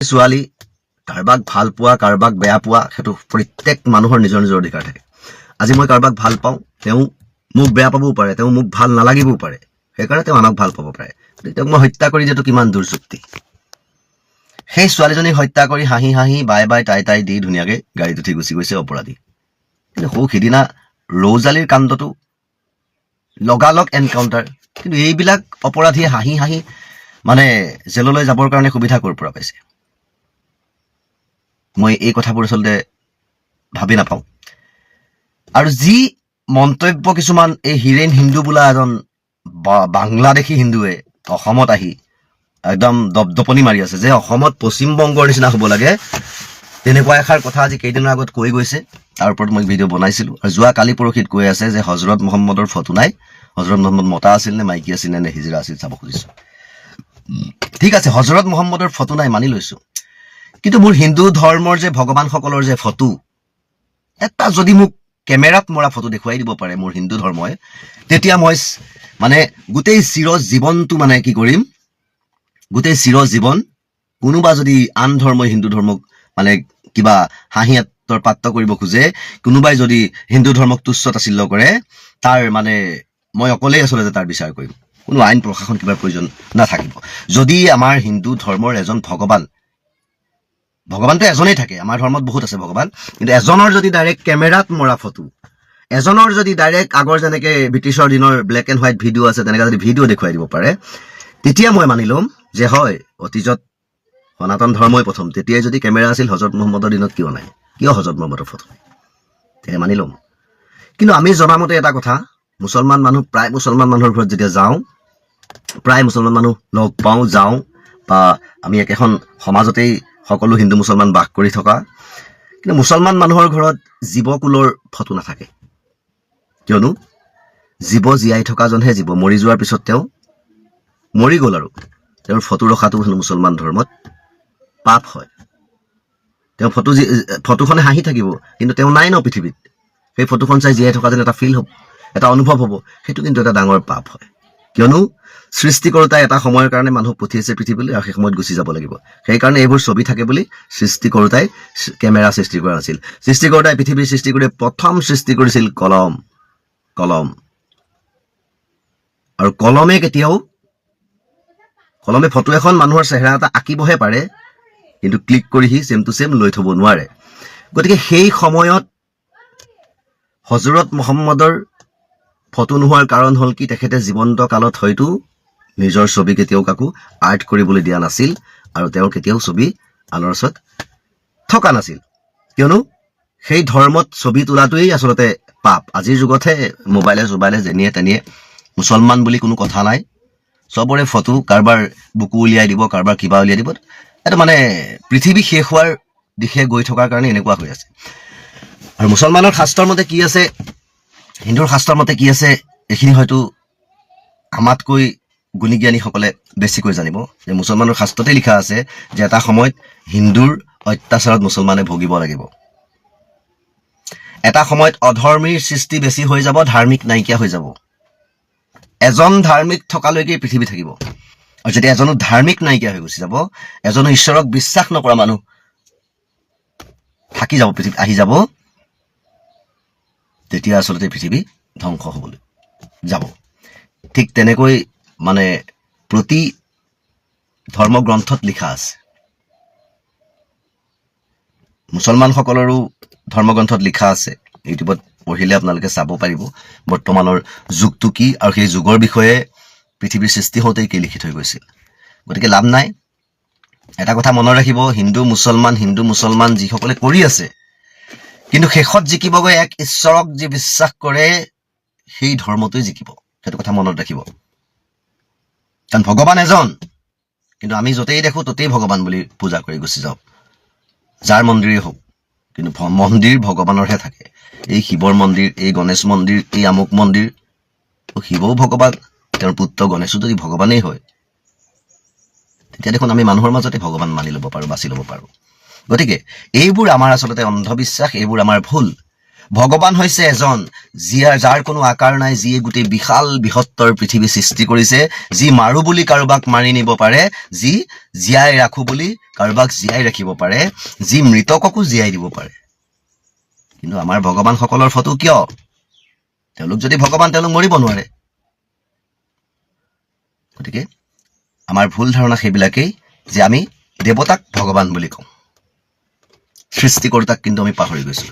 ছোৱালী কাৰোবাক ভাল পোৱা কাৰোবাক বেয়া পোৱা সেইটো প্ৰত্যেক মানুহৰ নিজৰ নিজৰ অধিকাৰ থাকে। আজি মই কাৰোবাক ভাল পাওঁ, তেওঁ মোক বেয়া পাবও পাৰে, তেওঁ মোক ভাল নালাগিবও পাৰে, সেইকাৰণে তেওঁ আনক ভাল পাব পাৰে। তেওঁক মই হত্যা কৰি দিয়াটো কিমান দূৰ যুক্তি? সেই ছোৱালীজনীক হত্যা কৰি হাঁহি হাঁহি বাই বাই টাই টাই দি ধুনীয়াকৈ গাড়ীত উঠি গুচি গৈছে অপৰাধী। কিন্তু সিদিনা ৰৌজালীৰ কাণ্ডটো লগালগ এনকাউণ্টাৰ। কিন্তু এইবিলাক অপৰাধীয়ে হাঁহি হাঁহি মানে জেললৈ যাবৰ কাৰণে সুবিধা ক'ৰ পৰা পাইছে? মই এই কথাবোৰ আচলতে ভাবি নাপাওঁ। আৰু যি মন্তব্য কিছুমান এই হিৰেণ হিন্দু বোলা এজন বাংলাদেশী হিন্দুৱে অসমত আহি একদম দপদপনি মাৰি আছে যে অসমত পশ্চিমবংগৰ নিচিনা হ'ব লাগে, তেনেকুৱা এষাৰ কথা আজি কেইদিনৰ আগত কৈ গৈছে। তাৰ ওপৰত মই ভিডিঅ' বনাইছিলোঁ। আৰু যোৱা কালি পৰহিত কৈ আছে যে হজৰত মহম্মদৰ ফটো নাই, হজৰত মহম্মদ মতা আছিল নে মাইকী আছিল নে হিজৰা আছিল চাব খুজিছোঁ। ঠিক আছে, হজৰত মহম্মদৰ ফটো নাই মানি লৈছোঁ, কিন্তু মোৰ হিন্দু ধৰ্মৰ যে ভগৱানসকলৰ যে ফটো এটা যদি মোক কেমেৰাত মৰা ফটো দেখুৱাই দিব পাৰে মোৰ হিন্দু ধৰ্মই, তেতিয়া মই মানে গোটেই চিৰজীৱনটো মানে কি কৰিম, গোটেই চিৰজীৱন কোনোবা যদি আন ধৰ্মই হিন্দু ধৰ্মক মানে কিবা হাঁহিয়াতৰ পাত্ৰ কৰিব খোজে, কোনোবাই যদি হিন্দু ধৰ্মক তুচ্ছ তাচ্ছিল্য কৰে, তাৰ মানে মই অকলেই আচলতে তাৰ বিচাৰ কৰিম। কোনো আইন প্ৰশাসন কিবাৰ প্ৰয়োজন নাথাকিব। যদি আমাৰ হিন্দু ধৰ্মৰ এজন ভগৱানটো এজনেই থাকে, আমাৰ ধৰ্মত বহুত আছে ভগৱান, কিন্তু এজনৰ যদি ডাইৰেক্ট কেমেৰাত মৰা ফটো, এজনৰ যদি ডাইৰেক্ট আগৰ যেনেকে ব্ৰিটিছৰ দিনৰ ব্লেক এণ্ড হোৱাইট ভিডিঅ' আছে তেনেকৈ যদি ভিডিঅ' দেখুৱাই দিব পাৰে, তেতিয়া মই মানি ল'ম যে হয় অতীজত সনাতন ধৰ্মই প্ৰথম। তেতিয়াই যদি কেমেৰা আছিল হজৰত মহম্মদৰ দিনত কিয় নাই? কিয় হজৰত মহম্মদৰ ফটো নাই? তেতিয়া মানি ল'ম। কিন্তু আমি জনামতে এটা কথা, মুছলমান মানুহ, প্ৰায় মুছলমান মানুহৰ ঘৰত যেতিয়া যাওঁ, প্ৰায় মুছলমান মানুহ লগ পাওঁ, যাওঁ, বা আমি একেখন সমাজতেই সকলো হিন্দু মুছলমান বাস কৰি থকা, কিন্তু মুছলমান মানুহৰ ঘৰত জীৱকুলৰ ফটো নাথাকে। কিয়নো জীৱ জীয়াই থকাজনহে জীৱ, মৰি যোৱাৰ পিছত তেওঁ মৰি গ'ল আৰু তেওঁৰ ফটো ৰখাটো মুছলমান ধৰ্মত পাপ হয়। তেওঁ ফটোখনে হাঁহি থাকিব, কিন্তু তেওঁ নাই ন পৃথিৱীত। সেই ফটোখন চাই জীয়াই থকা যেন এটা ফিল হ'ব, এটা অনুভৱ হ'ব, সেইটো কিন্তু এটা ডাঙৰ পাপ হয়। কিয়নো সৃষ্টিকৰ্তাই এটা সময়ৰ কাৰণে মানুহক পঠিয়াইছে পৃথিৱীলৈ আৰু সেই সময়ত গুচি যাব লাগিব। সেইকাৰণে এইবোৰ ছবি থাকে বুলি সৃষ্টিকৰ্তাই কেমেৰা সৃষ্টি কৰা নাছিল। সৃষ্টিকৰ্তাই পৃথিৱীৰ সৃষ্টি কৰি প্ৰথম সৃষ্টি কৰিছিল কলম। আৰু কলমে ফটো এখন মানুহৰ চেহেৰা এটা আঁকিবহে পাৰে, কিন্তু ক্লিক কৰি সি ছেম টু ছেম লৈ থব নোৱাৰে। গতিকে সেই সময়ত হজৰত মহম্মদৰ ফটো নোহোৱাৰ কাৰণ হ'ল কি, তেখেতে জীৱন্ত কালত হয়তো নিজৰ ছবি কেতিয়াও কাকো আৰ্ট কৰিবলৈ দিয়া নাছিল, আৰু তেওঁৰ কেতিয়াও ছবি আনৰ ওচৰত থকা নাছিল। কিয়নো সেই ধৰ্মত ছবি তোলাটোৱেই আচলতে পাপ। আজিৰ যুগতহে মোবাইলে যেনিয়ে তেনিয়ে মুছলমান বুলি কোনো কথা নাই, চবৰে ফটো, কাৰোবাৰ বুকু উলিয়াই দিব, কাৰোবাৰ কিবা উলিয়াই দিব। এইটো মানে পৃথিৱী শেষ হোৱাৰ দিশে গৈ থকাৰ কাৰণে এনেকুৱা হৈ আছে। আৰু মুছলমানৰ শাস্ত্ৰৰ মতে কি আছে, হিন্দুৰ শাস্ত্ৰৰ মতে কি আছে, এইখিনি হয়তো আমাতকৈ গুণী জ্ঞানীসকলে বেছিকৈ জানিব। যে মুছলমানৰ শাস্ত্ৰতে লিখা আছে যে এটা সময়ত হিন্দুৰ অত্যাচাৰত মুছলমানে ভুগিব লাগিব। এটা সময়ত অধৰ্মীৰ সৃষ্টি বেছি হৈ যাব, ধাৰ্মিক নাইকিয়া হৈ যাব। এজন ধাৰ্মিক থকালৈকে পৃথিৱী থাকিব, আৰু যেতিয়া এজনো ধাৰ্মিক নাইকিয়া হৈ গুচি যাব, এজনো ঈশ্বৰক বিশ্বাস নকৰা মানুহ থাকি যাব, পৃথিৱীত আহি যাব, তেতিয়া আচলতে পৃথিৱী ধ্বংস হ'বলৈ যাব। ঠিক তেনেকৈ মানে প্ৰতি ধৰ্মগ্ৰন্থত লিখা আছে, মুছলমানসকলৰো ধৰ্মগ্ৰন্থত লিখা আছে। ইউটিউবত পঢ়িলে আপোনালোকে চাব পাৰিব বৰ্তমানৰ যুগটো কি, আৰু সেই যুগৰ বিষয়ে পৃথিৱীৰ সৃষ্টি হওঁতেই কি লিখি থৈ গৈছিল। গতিকে লাভ নাই। এটা কথা মনত ৰাখিব, হিন্দু মুছলমান যিসকলে কৰি আছে, কিন্তু শেষত জিকিবগৈ এক ঈশ্বৰক যি বিশ্বাস কৰে, সেই ধৰ্মটোৱে জিকিব। সেইটো কথা মনত ৰাখিব। কাৰণ ভগৱান এজন, কিন্তু আমি য'তেই দেখোঁ ত'তেই ভগৱান বুলি পূজা কৰি গুচি যাওঁ, যাৰ মন্দিৰেই হওক। কিন্তু মন্দিৰ ভগৱানৰহে থাকে। এই শিৱৰ মন্দিৰ, এই গণেশ মন্দিৰ, এই আমুক মন্দিৰ, শিৱও ভগৱান, তেওঁৰ পুত্ৰ গণেশো যদি ভগৱানেই হয়, তেতিয়া দেখোন আমি মানুহৰ মাজতে ভগৱান মানি ল'ব পাৰোঁ, বাছি ল'ব পাৰোঁ। গতিকে এইবোৰ আমাৰ আচলতে অন্ধবিশ্বাস, এইবোৰ আমাৰ ভুল। ভগৱান হৈছে এজন যাৰ কোনো আকাৰ নাই, যিয়ে গোটেই বিশাল বৃহত্তৰ পৃথিৱী সৃষ্টি কৰিছে, যি মাৰো বুলি কাৰোবাক মাৰি নিব পাৰে, যি জীয়াই ৰাখো বুলি কাৰোবাক জীয়াই ৰাখিব পাৰে, যি মৃতককো জীয়াই দিব পাৰে। কিন্তু আমাৰ ভগৱানসকলৰ ফটো কিয়? তেওঁলোক যদি ভগৱান, তেওঁলোক মৰিব নোৱাৰে। গতিকে আমাৰ ভুল ধাৰণা সেইবিলাকেই যে আমি দেৱতাক ভগৱান বুলি কওঁ, সৃষ্টিকৰ্তাক কিন্তু আমি পাহৰি গৈছো।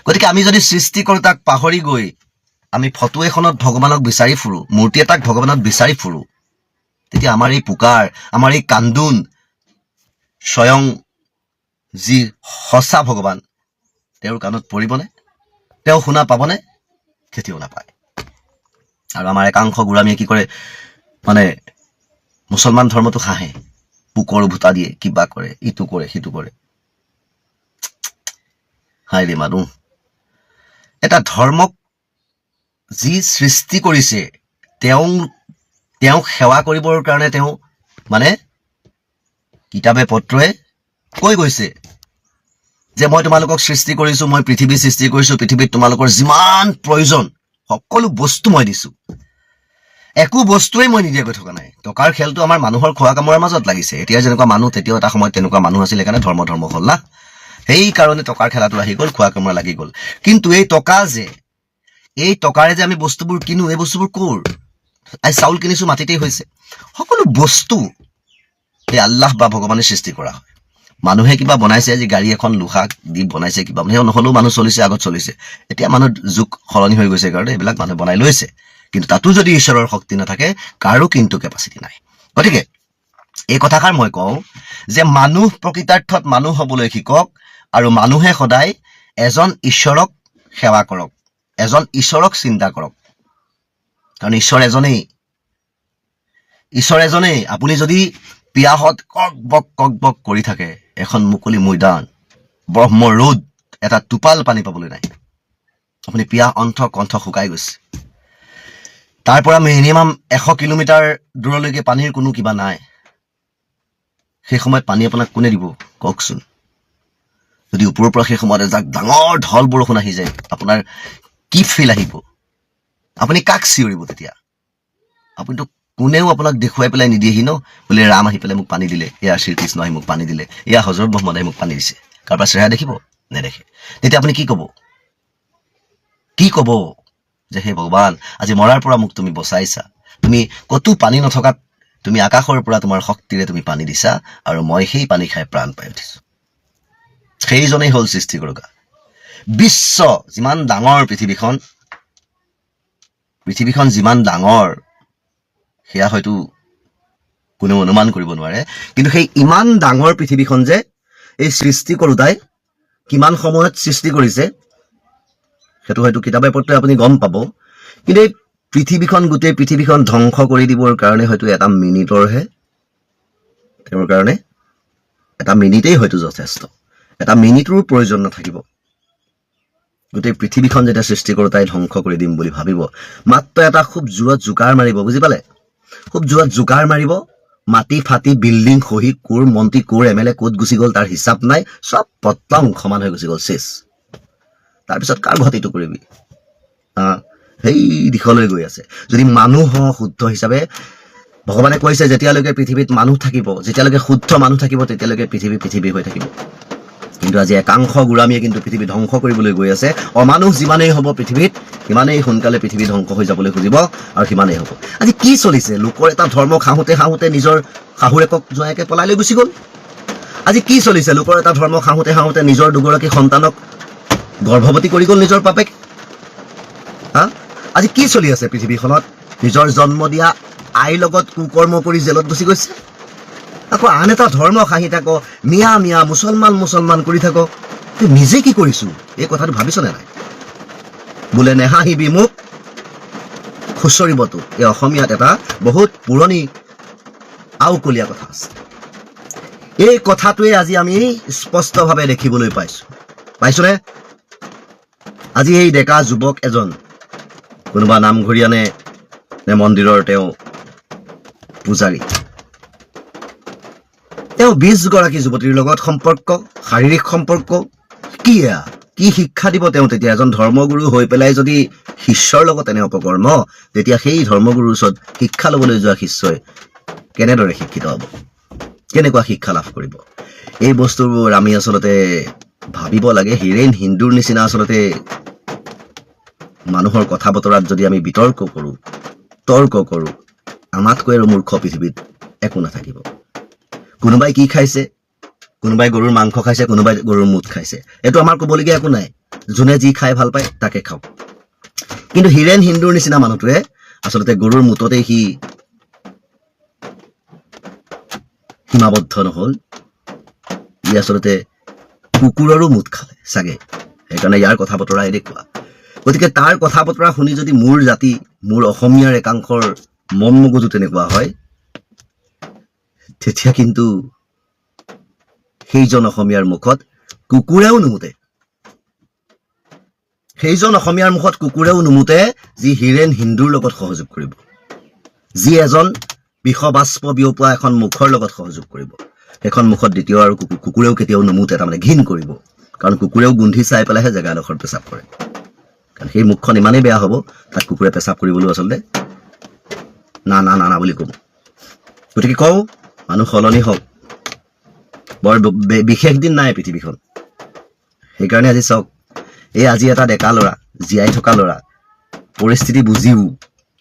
গতিকে আমি যদি সৃষ্টিকৰ্তাক পাহৰি গৈ আমি ফটো এখনত ভগৱানক বিচাৰি ফুৰো, মূৰ্তি এটাক ভগৱানক বিচাৰি ফুৰো, তেতিয়া আমাৰ এই পুকাৰ, আমাৰ এই কান্দোন স্বয়ং যি সঁচা ভগৱান তেওঁৰ কাণত পৰিবনে? তেওঁ শুনা পাবনে? কেতিয়াও নাপায়। আৰু আমাৰ একাংশ গোড়ামীয়ে কি কৰে, মানে মুছলমান ধৰ্মটো হাঁহে, পোকৰ ভূতা দিয়ে, কিবা কৰে, ইটো কৰে, সিটো কৰে। হাই ৰে মানুহ, এটা ধৰ্মক যি সৃষ্টি কৰিছে তেওঁক সেৱা কৰিবৰ কাৰণে তেওঁ মানে কিতাপে পত্ৰই কৈ গৈছে যে মই তোমালোকক সৃষ্টি কৰিছো, মই পৃথিৱী সৃষ্টি কৰিছো, পৃথিৱীত তোমালোকৰ যিমান প্ৰয়োজন সকলো বস্তু মই দিছো, একো বস্তুৱেই মই নিদিয়াকৈ থকা নাই। টকাৰ খেলটো আমাৰ মানুহৰ খোৱা কামৰ মাজত লাগিছে। এতিয়া যেনেকুৱা মানুহ, তেতিয়াও এটা সময়ত তেনেকুৱা মানুহ আছিল, সেইকাৰণে ধৰ্ম হ'ল না। সেইকাৰণে টকাৰ খেলাটো আহি গ'ল, খোৱা কামৰ লাগি গ'ল। কিন্তু এই টকাৰে যে আমি বস্তুবোৰ কিনো, এই বস্তুবোৰ ক'ৰ? আজি চাউল কিনিছো, মাটিতেই হৈছে। সকলো বস্তু এই আল্লাহ বা ভগৱানে সৃষ্টি কৰা হয়। মানুহে কিবা বনাইছে, আজি গাড়ী এখন লোহা দি বনাইছে, কিবা সেই নহ'লেও মানুহ চলিছে, আগত চলিছে। এতিয়া মানুহ যুগ সলনি হৈ গৈছে কাৰণে এইবিলাক মানুহে বনাই লৈছে। কিন্তু তাতো যদি ঈশ্বৰৰ শক্তি নাথাকে, কাৰো কিন্তু কেপাচিটি নাই। গতিকে এই কথাষাৰ মই কওঁ যে মানুহ প্ৰকৃতাৰ্থত মানুহ হ'বলৈ শিকক, আৰু মানুহে সদায় এজন ঈশ্বৰক সেৱা কৰক, এজন ঈশ্বৰক চিন্তা কৰক। কাৰণ ঈশ্বৰ এজনেই। আপুনি যদি পিয়াহত কক বক কৰি থাকে, এখন মুকলি মৈদান, ব্ৰহ্ম ৰ'দ, এটা টোপাল পানী পাবলৈ নাই, আপুনি পিয়াহ কণ্ঠ শুকাই গৈছে। তাৰ পৰা মিনিমাম 100 কিলোমিটাৰ দূৰলৈকে পানীৰ কোনো কিবা নাই। সেই সময়ত পানী আপোনাক কোনে দিব কওকচোন? যদি ওপৰৰ পৰা সেই সময়ত এজাক ডাঙৰ ঢল বৰষুণ আহি যায়, আপোনাৰ কি ফিল আহিব? আপুনি কাক চিঞৰিব তেতিয়া? আপুনিতো কোনেও আপোনাক দেখুৱাই পেলাই নিদিয়েহি ন, বোলে ৰাম আহি পেলাই মোক পানী দিলে, এয়া শ্ৰীকৃষ্ণ আহি মোক পানী দিলে, এয়া হজৰত মহম্মদ আহি মোক পানী দিছে। কাৰোবাৰ চেহেৰা দেখিব? নেদেখে। তেতিয়া আপুনি কি ক'ব? যে হে ভগৱান, আজি মৰাৰ পৰা মোক তুমি বচাইছা, তুমি ক'তো পানী নথকাত তুমি আকাশৰ পৰা তোমাৰ শক্তিৰে তুমি পানী দিছা, আৰু মই সেই পানী খাই প্ৰাণ পাই উঠিছো। সেইজনেই হ'ল সৃষ্টিকৰ্তা। বিশ্ব যিমান ডাঙৰ, পৃথিৱীখন যিমান ডাঙৰ, সেয়া হয়তো কোনেও অনুমান কৰিব নোৱাৰে। কিন্তু সেই ইমান ডাঙৰ পৃথিৱীখন যে এই সৃষ্টিকৰ্তাই কিমান সময়ত সৃষ্টি কৰিছে, সেইটো হয়তো কিতাপে পত্ৰে আপুনি গম পাব। কিন্তু এই গোটেই পৃথিৱীখন ধ্বংস কৰি দিবৰ কাৰণে হয়তো এটা মিনিটৰহে, তেওঁৰ কাৰণে এটা মিনিটেই হয়তো যথেষ্ট। এটা মিনিটৰো প্ৰয়োজন নাথাকিব। গোটেই পৃথিৱীখন যেতিয়া সৃষ্টিকৰ্তাই ধ্বংস কৰি দিম বুলি ভাবিব, মাত্ৰ এটা খুব জোৰত জোকাৰ মাৰিব, বুজি পালে? খুব জোৰত জোকাৰ মাৰিব, মাটি ফাটি বিল্ডিং খহি কোৰ মন্ত্ৰী, কোৰ MLA ক'ত গুচি গ'ল তাৰ হিচাপ নাই, চব পটং সমান হৈ গুচি গ'ল, শেষ। তাৰপিছত কাৰ ঘটিটো কৰিবি? সেই দিশলৈ গৈ আছে। যদি মানুহ শুদ্ধ হিচাপে, ভগৱানে কৈছে যেতিয়ালৈকে পৃথিৱীত মানুহ থাকিব, যেতিয়ালৈকে শুদ্ধ মানুহ থাকিব, তেতিয়ালৈকে পৃথিৱী হৈ থাকিব। কিন্তু আজি একাংশ গোড়ামীয়ে কিন্তু পৃথিৱী ধ্বংস কৰিবলৈ গৈ আছে। অমানুহ যিমানেই হ'ব পৃথিৱীত, সিমানেই সোনকালে পৃথিৱী ধ্বংস হৈ যাবলৈ খুজিব, আৰু সিমানেই হ'ব। আজি কি চলিছে? লোকৰ এটা ধৰ্ম খাওঁতে নিজৰ শাহুৰেকক জোঁৱায়েকে পলাই লৈ গুচি গ'ল। আজি কি চলিছে? লোকৰ এটা ধৰ্ম খাওঁতে নিজৰ দুগৰাকী সন্তানক গৰ্ভৱতী কৰি গ'ল নিজৰ বাপেক। আজি কি চলি আছে পৃথিৱীখনত? নিজৰ জন্ম দিয়া আইৰ লগত কুকৰ্ম কৰি জেলত গুচি গৈছে। আকৌ আন এটা ধৰ্ম হাঁহি থাক, মিয়া মুছলমান কৰি থাক। নিজে কি কৰিছো এই কথাটো ভাবিছনে নাই? বোলে নেহাঁহিবি মোক খুচৰিবতো, এই অসমীয়াত এটা বহুত পুৰণি আওকলীয়া কথা আছে। এই কথাটোৱে আজি আমি স্পষ্টভাৱে দেখিবলৈ পাইছোনে? আজি এই ডেকা যুৱক এজন, কোনোবা নামঘৰীয়া নে মন্দিৰৰ তেওঁ পূজাৰী, তেওঁ 20 গৰাকী যুৱতীৰ লগত সম্পৰ্ক, শাৰীৰিক সম্পৰ্ক। কি কি শিক্ষা দিব তেওঁ তেতিয়া? এজন ধৰ্মগুৰু হৈ পেলাই যদি শিষ্যৰ লগত এনে অপকৰ্ম, তেতিয়া সেই ধৰ্মগুৰুৰ ওচৰত শিক্ষা ল'বলৈ যোৱা শিষ্যই কেনেদৰে শিক্ষিত হ'ব, কেনেকুৱা শিক্ষা লাভ কৰিব? এই বস্তুবোৰ আমি আচলতে ভাবিব লাগে। হিৰেন হিন্দুৰ নিচিনা আচলতে মানুহৰ কথা বতৰাত যদি আমি বিতৰ্ক কৰোঁ, তৰ্ক কৰোঁ, আমাতকৈ আৰু মূৰ্খ পৃথিৱীত একো নাথাকিব। কোনোবাই কি খাইছে, কোনোবাই গৰুৰ মাংস খাইছে, কোনোবাই গৰুৰ মুঠ খাইছে, এইটো আমাৰ ক'বলগীয়া একো নাই। যোনে যি খাই ভাল পায় তাকে খাওক। কিন্তু হিৰেন হিন্দুৰ নিচিনা মানুহটোৱে আচলতে গৰুৰ মুঠতেই সি সীমাবদ্ধ নহ'ল, ই আচলতে কুকুৰৰো মুঠ খালে চাগে। সেইকাৰণে ইয়াৰ কথা বতৰা এনেকুৱা। গতিকে তাৰ কথা বতৰা শুনি যদি মোৰ জাতি, মোৰ অসমীয়াৰ একাংশৰ মন মগজু তেনেকুৱা হয়, তেতিয়া কিন্তু সেইজন অসমীয়াৰ মুখত কুকুৰেও নুমুতে। সেইজন অসমীয়াৰ মুখত কুকুৰেও নুমুতে যি হিৰেন হিন্দুৰ লগত সহযোগ কৰিব, যি এজন বিষবাষ্প বিয়পোৱা এখন মুখৰ লগত সহযোগ কৰিব। সেইখন মুখত দ্বিতীয় আৰু কুকুৰেও কেতিয়াও নুমুতে, তাৰমানে ঘিণ কৰিব। কাৰণ কুকুৰেও গোন্ধি চাই পেলাইহে জেগাডোখৰত পেচাব কৰে। কাৰণ সেই মুখখন ইমানেই বেয়া হ'ব, তাত কুকুৰে পেচাব কৰিবলৈ আচলতে না না না না বুলি ক'ব। গতিকে কওঁ, মানুহ সলনি হওক। বৰ বিশেষ দিন নাই পৃথিৱীখন। সেইকাৰণে আজি চাওক, এই আজি এটা ডেকা ল'ৰা, জীয়াই থকা ল'ৰা, পৰিস্থিতি বুজিও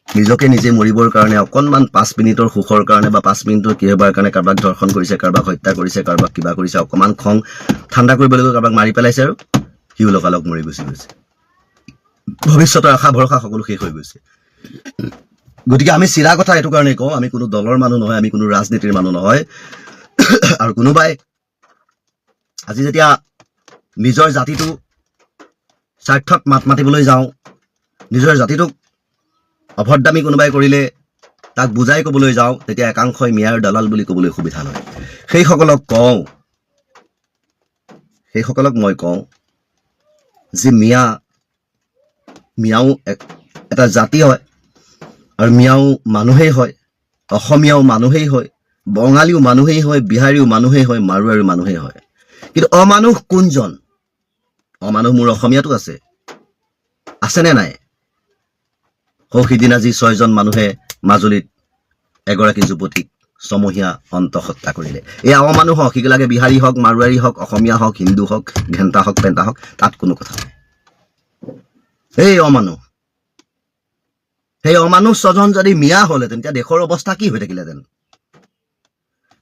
নিজকে নিজে মৰিবৰ কাৰণে অকণমান 5 মিনিটৰ সুখৰ কাৰণে বা 5 মিনিটৰ কিহবাৰ কাৰণে কাৰোবাক ধৰ্ষণ কৰিছে, কাৰোবাক হত্যা কৰিছে, কাৰোবাক কিবা কৰিছে, অকণমান খং ঠাণ্ডা কৰিবলৈ গৈ কাৰোবাক মাৰি পেলাইছে আৰু সিও লগালগ মৰি গুচি গৈছে। ভৱিষ্যতৰ আশা ভৰসা সকলো শেষ হৈ গৈছে। গতিকে আমি চিৰা কথা এইটো কাৰণেই কওঁ, আমি কোনো দলৰ মানুহ নহয়, আমি কোনো ৰাজনীতিৰ মানুহ নহয়। আৰু কোনোবাই আজি যেতিয়া নিজৰ জাতিটো স্বাৰ্থত মাত মাতিবলৈ যাওঁ, নিজৰ জাতিটোক অভদ্ৰামী কোনোবাই কৰিলে তাক বুজাই ক'বলৈ যাওঁ, তেতিয়া একাংশই মিয়াৰ দালাল বুলি ক'বলৈ সুবিধা লয়। সেইসকলক মই কওঁ যে মিয়াও এটা জাতি হয়, আৰু মিয়াও মানুহেই হয়, অসমীয়াও মানুহেই হয়, বঙালীও মানুহেই হয়, বিহাৰীও মানুহেই হয়, মাৰোৱাৰীও মানুহেই হয়। কিন্তু অমানুহ কোনজন? অমানুহ মোৰ অসমীয়াতো আছেনে নাই? সিদিনা যি 6জন মানুহে মাজুলীত এগৰাকী যুৱতীক ছমহীয়া অন্তঃহত্যা কৰিলে, এই অমানুহ হওক, সিগিলাকে বিহাৰী হওক, মাৰোৱাৰী হওক, অসমীয়া হওক, হিন্দু হওক, ঘেণ্টা হওক, পেণ্টা হওক, তাত কোনো কথা নাই। সেই অমানুহ 6জন যদি মিয়া হ'লহেঁতেন, তেতিয়া দেশৰ অৱস্থা কি হৈ থাকিলেহেঁতেন?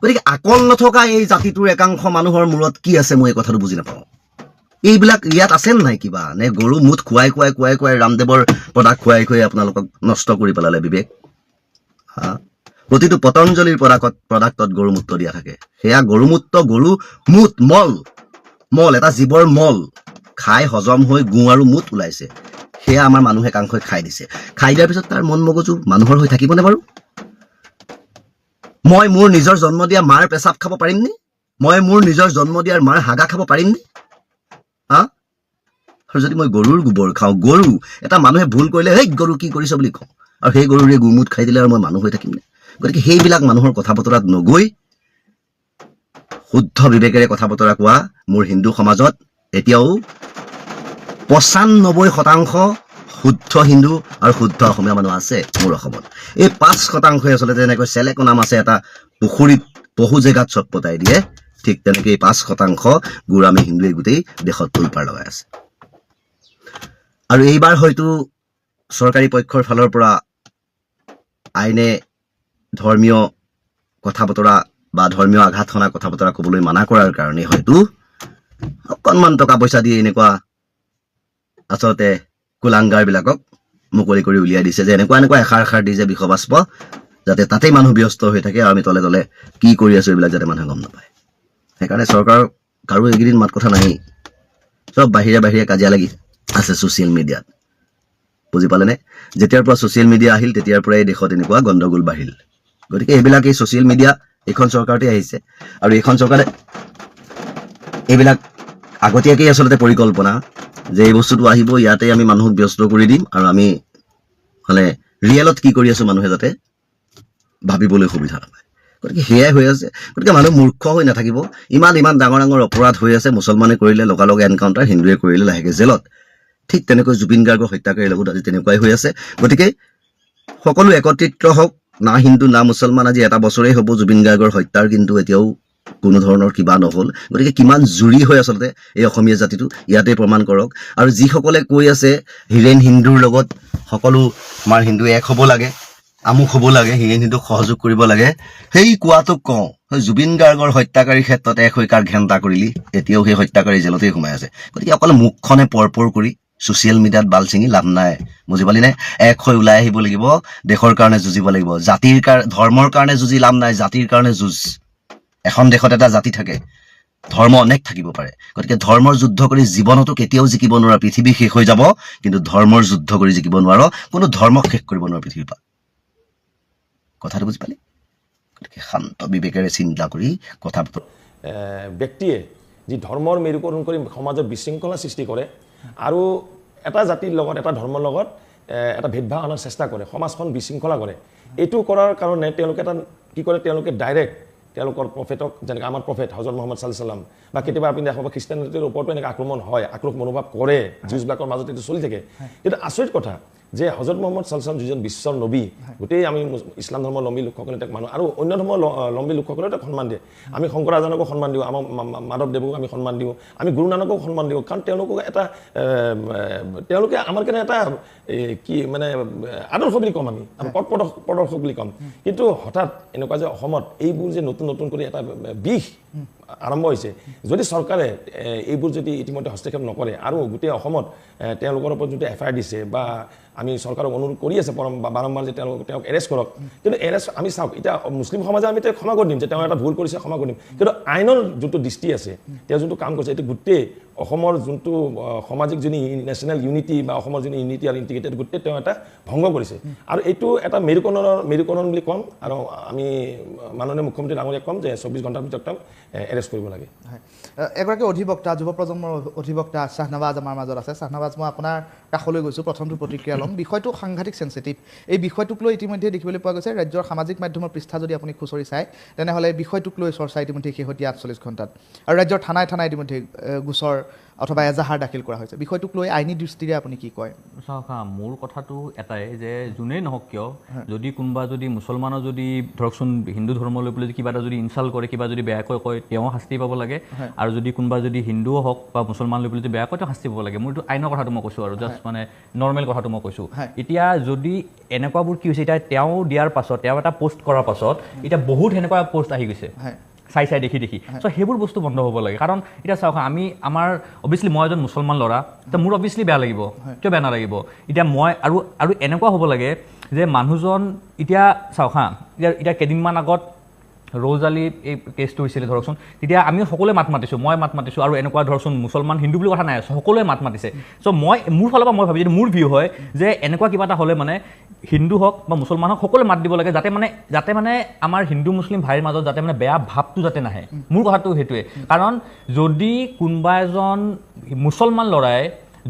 গতিকে আকল নথকা এই জাতিটোৰ একাংশ মানুহৰ মূৰত কি আছে, মই এই কথাটো বুজি নাপাওঁ। এইবিলাক ইয়াত আছে নাই কিবা? নে গৰু মুঠ খুৱাই ৰামদেৱৰ প্ৰডাক্ট খুৱাই আপোনালোকক নষ্ট কৰি পেলালে বিবেক? প্ৰতিটো পতঞ্জলিৰ প্ৰডাক্টত গৰু মূত্ৰ দিয়া থাকে। সেয়া গৰু মূত্ৰ, গৰু মুঠ, মল এটা জীৱৰ মল খাই হজম হৈ গু আৰু মুঠ ওলাইছে। সেয়া আমাৰ মানুহ একাংশই খাই দিছে। খাই দিয়াৰ পিছত তাৰ মন মগজু মানুহৰ হৈ থাকিবনে বাৰু? মই মোৰ নিজৰ জন্ম দিয়া মাৰ পেচাব খাব পাৰিমনে? মই মোৰ নিজৰ জন্ম দিয়াৰ মাৰ হাগা খাব পাৰিমনে? আৰু যদি মই গৰুৰ গোবৰ খাওঁ, গৰু এটা মানুহে ভুল কৰিলে সেই গৰু কি কৰিছ বুলি কওঁ, আৰু সেই গৰুৰে গুমুঠ খাই দিলে আৰু মই মানুহ হৈ থাকিমনে? গতিকে সেইবিলাক মানুহৰ কথা বতৰাত নগৈ শুদ্ধ বিবেকেৰে কথা বতৰা কোৱা মোৰ হিন্দু সমাজত এতিয়াও 95% শুদ্ধ হিন্দু আৰু শুদ্ধ অসমীয়া মানুহ আছে মোৰ অসমত। এই 5% আচলতে যেনেকৈ চেলেকো নাম আছে এটা পুখুৰীত বহু জেগাত চটপটাই দিয়ে, ঠিক তেনেকৈ 5% গোড়ামী হিন্দুৱে গোটেই দেশত তোলপাৰ লগাই আছে। আৰু এইবাৰ হয়তো চৰকাৰী পক্ষৰ ফালৰ পৰা আইনে ধৰ্মীয় কথা বতৰা বা ধৰ্মীয় আঘাত সনা কথা বতৰা ক'বলৈ মানা কৰাৰ কাৰণে হয়তো অকণমান টকা পইচা দি এনেকুৱা আচলতে কুলাংগাৰবিলাকক মুকলি কৰি উলিয়াই দিছে যে এনেকুৱা এষাৰ দি যে বিষবাষ্প, যাতে তাতেই মানুহ ব্যস্ত হৈ থাকে আৰু আমি তলে তলে কি কৰি আছো এইবিলাক যাতে মানুহে গম নাপায়। সেইকাৰণে চৰকাৰ কাৰো এইকেইদিন মাত কথা নাহেই, চব বাহিৰে কাজিয়া লাগি আছে ছ'চিয়েল মিডিয়াত। বুজি পালেনে? যেতিয়াৰ পৰা ছ'চিয়েল মিডিয়া আহিল তেতিয়াৰ পৰাই দেশত এনেকুৱা গণ্ডগোল বাঢ়িল। গতিকে এইবিলাক এই ছ'চিয়েল মিডিয়া এইখন চৰকাৰতে আহিছে, আৰু এইখন চৰকাৰে এইবিলাক আগতীয়াকেই আচলতে পৰিকল্পনা যে এই বস্তুটো আহিব, ইয়াতে আমি মানুহক ব্যস্ত কৰি দিম, আৰু আমি মানে ৰিয়েলত কি কৰি আছো মানুহে যাতে ভাবিবলৈ সুবিধা নাপায়। গতিকে সেয়াই হৈ আছে। গতিকে মানুহ মূৰ্খ হৈ নাথাকিব। ইমান ডাঙৰ ডাঙৰ অপৰাধ হৈ আছে, মুছলমানে কৰিলে লগালগ এনকাউণ্টাৰ, হিন্দুৱে কৰিলে লাহেকৈ জেলত। ঠিক তেনেকৈ জুবিন গাৰ্গৰ হত্যাকাৰীৰ লগত আজি তেনেকুৱাই হৈ আছে। গতিকে সকলো একত্ৰিত হওক, না হিন্দু না মুছলমান। আজি এটা বছৰেই হ'ব জুবিন গাৰ্গৰ হত্যাৰ, কিন্তু এতিয়াও কোনো ধৰণৰ কিবা নহ'ল। গতিকে কিমান জুৰি হৈ আচলতে এই অসমীয়া জাতিটো ইয়াতে প্ৰমাণ কৰক। আৰু যিসকলে কৈ আছে হীৰেণ হিন্দুৰ লগত সকলো আমাৰ হিন্দু এক হ'ব লাগে, আমুক হ'ব লাগে, হীৰেণ হিন্দুক সহযোগ কৰিব লাগে, সেই কোৱাটোক কওঁ, জুবিন গাৰ্গৰ হত্যাকাৰীৰ ক্ষেত্ৰত এক হৈ কাৰ ঘেণ্টা কৰিলি, এতিয়াও সেই হত্যাকাৰী জেলতেই সোমাই আছে। গতিকে অকল মুখখনে পৰপৰ কৰি ছ'চিয়েল মিডিয়াত বাল ছিঙি লাভ নাই, বুজি পালি নে? এক হৈ ওলাই আহিব লাগিব, দেশৰ কাৰণে যুঁজিব লাগিব। ধৰ্মৰ কাৰণে যুঁজি লাভ নাই, জাতিৰ কাৰণে যুঁজ। এখন দেশত এটা জাতি থাকে, ধৰ্ম অনেক থাকিব পাৰে। গতিকে ধৰ্মৰ যুদ্ধ কৰি জীৱনতো কেতিয়াও জিকিব নোৱাৰা। পৃথিৱী শেষ হৈ যাব, কিন্তু ধৰ্মৰ যুদ্ধ কৰি জিকিব নোৱাৰ। কোনো ধৰ্মক শেষ কৰিব নোৱাৰা পৃথিৱীৰ পৰা। কথাটো বুজি পালি? গতিকে শান্ত বিবেকেৰে চিন্তা কৰি কথা ব্যক্তিয়ে যি ধৰ্মৰ মেৰুকৰণ কৰি সমাজত বিশৃংখলা সৃষ্টি কৰে আৰু এটা জাতিৰ লগত, এটা ধৰ্মৰ লগত এটা ভেদভাৱ অনাৰ চেষ্টা কৰে, সমাজখন বিশৃংখলা কৰে। এইটো কৰাৰ কাৰণে তেওঁলোকে এটা কি কৰে, তেওঁলোকে ডাইৰেক্ট তেওঁলোকৰ প্ৰফেটক, যেনেকৈ আমাৰ প্ৰফেট হজৰত মুহাম্মদ সাল্লাল্লাহু আলাইহি ওয়াসাল্লাম, বা কেতিয়াবা আপুনি দেখাব খ্ৰীষ্টানটিৰ ওপৰতো এনেকৈ আক্ৰমণ হয়, আক্ৰোশ মনোভাৱ কৰে, জিউজবিলাকৰ মাজত এইটো চলি থাকে। কিন্তু আচৰিত কথা যে হজৰত মুহাম্মদ সাল্লাল্লাহু আলাইহি ওয়াসাল্লাম যিজন বিশ্বৰ নবী, গোটেই আমি ইছলাম ধৰ্মৰ লম্বী লোকসকলে তেওঁক মানুহ আৰু অন্য ধৰ্মৰ লম্বী লোকসকলে তেওঁক সন্মান দিয়ে। আমি শংকৰ আজানকো সন্মান দিওঁ, আমাৰ মাধৱদেৱকো আমি সন্মান দিওঁ, আমি গুৰু নানককো সন্মান দিওঁ, কাৰণ তেওঁলোকক তেওঁলোকে আমাৰ কাৰণে এটা কি মানে আদৰ্শ বুলি ক'ম, আমি পথ প্ৰদৰ্শক বুলি ক'ম। কিন্তু হঠাৎ এনেকুৱা যে অসমত এইবোৰ যে নতুন কৰি এটা বিষ আৰম্ভ হৈছে, যদি চৰকাৰে এইবোৰ যদি ইতিমধ্যে হস্তক্ষেপ নকৰে আৰু গোটেই অসমত তেওঁলোকৰ ওপৰত যিটো FIR দিছে, বা আমি চৰকাৰক অনুৰোধ কৰি আছে বাৰম্বাৰ যে তেওঁক এৰেষ্ট কৰক, কিন্তু এৰেষ্ট আমি চাওক, এতিয়া মুছলিম সমাজে আমি তেওঁক ক্ষমা কৰি দিম যে তেওঁ এটা ভুল কৰিছে, ক্ষমা কৰি দিম। কিন্তু আইনৰ যোনটো দৃষ্টি আছে, তেওঁ যোনটো কাম কৰিছে, এইটো গোটেই অসমৰ যোনটো সামাজিক যোনটো নেশ্যনেল ইউনিটি বা অসমৰ যোনটো ইউনিটি আৰু ইণ্টিগ্ৰিটি, গোটেই তেওঁ এটা ভংগ কৰিছে। আৰু এইটো এটা মেৰুকৰণ বুলি ক'ম। আৰু আমি মাননীয় মুখ্যমন্ত্ৰী ডাঙৰীয়াক ক'ম যে 24 ঘণ্টাৰ ভিতৰত তেওঁক এৰেষ্ট কৰিব লাগে। এগৰাকী অধিবক্তা, যুৱ প্ৰজন্মৰ অধিবক্তা শ্বাহনৱাজ আমাৰ মাজত আছে। শ্বাহনৱাজ, মই আপোনাৰ কাষলৈ গৈছোঁ, প্ৰথমটো প্ৰতিক্ৰিয়া ল'ম। বিষয়টো সাংঘাতিক চেঞ্চিটিভ। এই বিষয়টোক লৈ ইতিমধ্যে দেখিবলৈ পোৱা গৈছে ৰাজ্যৰ সামাজিক মাধ্যমৰ পৃষ্ঠা যদি আপুনি খুচৰি চায়, তেনেহ'লে বিষয়টোক লৈ চৰ্চা ইতিমধ্যে শেহতীয়া 48 ঘণ্টাত, আৰু ৰাজ্যৰ থানাই ইতিমধ্যে গোচৰ অথবা এজাহাৰ দাখিল কৰা হৈছে। বিষয়টোক লৈ আইনী দৃষ্টিৰে আপুনি কি কয়? চাওক, মোৰ কথাটো এটাই যে যোনেই নহওক কিয়, যদি কোনোবা যদি মুছলমানৰ যদি ধৰকচোন হিন্দু ধৰ্ম লৈ পেলাই কিবা এটা যদি ইনচাল্ট কৰে, কিবা যদি বেয়াকৈ কয়, তেওঁ শাস্তি পাব লাগে। আৰু যদি কোনোবা যদি হিন্দুও হওক বা মুছলমান লৈ পেলাই যদি বেয়া কয়, তেওঁ শাস্তি পাব লাগে। মোৰ এইটো আইনৰ কথাটো মই কৈছোঁ, আৰু জাষ্ট মানে নৰ্মেল কথাটো মই কৈছোঁ। এতিয়া যদি এনেকুৱাবোৰ কি হৈছে, এতিয়া তেওঁ দিয়াৰ পাছত, তেওঁ এটা পোষ্ট কৰাৰ পাছত এতিয়া বহুত সেনেকুৱা পোষ্ট আহি গৈছে চাই দেখি। চ' সেইবোৰ বস্তু বন্ধ হ'ব লাগে। কাৰণ এতিয়া চাওক, আমাৰ অভিয়াছলি মই এজন মুছলমান ল'ৰা, এতিয়া মোৰ অভিয়াছলি বেয়া লাগিব, কিয় বেয়া নালাগিব? এতিয়া মই আৰু এনেকুৱা হ'ব লাগে যে মানুহজন, এতিয়া চাওক এতিয়া কেইদিনমান আগত ৰ'জ আলী এই কেছটো হৈছিলে ধৰকচোন, তেতিয়া আমি সকলোৱে মাত মাতিছোঁ, মই মাত মাতিছোঁ, আৰু এনেকুৱা ধৰকচোন মুছলমান হিন্দু বুলি কথা নাই, সকলোৱে মাত মাতিছে। চ' মোৰ ফালৰ পৰা মই ভাবিছোঁ, যদি মোৰ ভিউ হয় যে এনেকুৱা কিবা এটা হ'লে মানে হিন্দু হওক বা মুছলমান হওক, সকলোৱে মাত দিব লাগে, যাতে মানে আমাৰ হিন্দু মুছলিম ভাইৰ মাজত যাতে মানে বেয়া ভাৱটো যাতে নাহে। মোৰ কথাটো সেইটোৱে। কাৰণ যদি কোনোবা এজন মুছলমান ল'ৰাই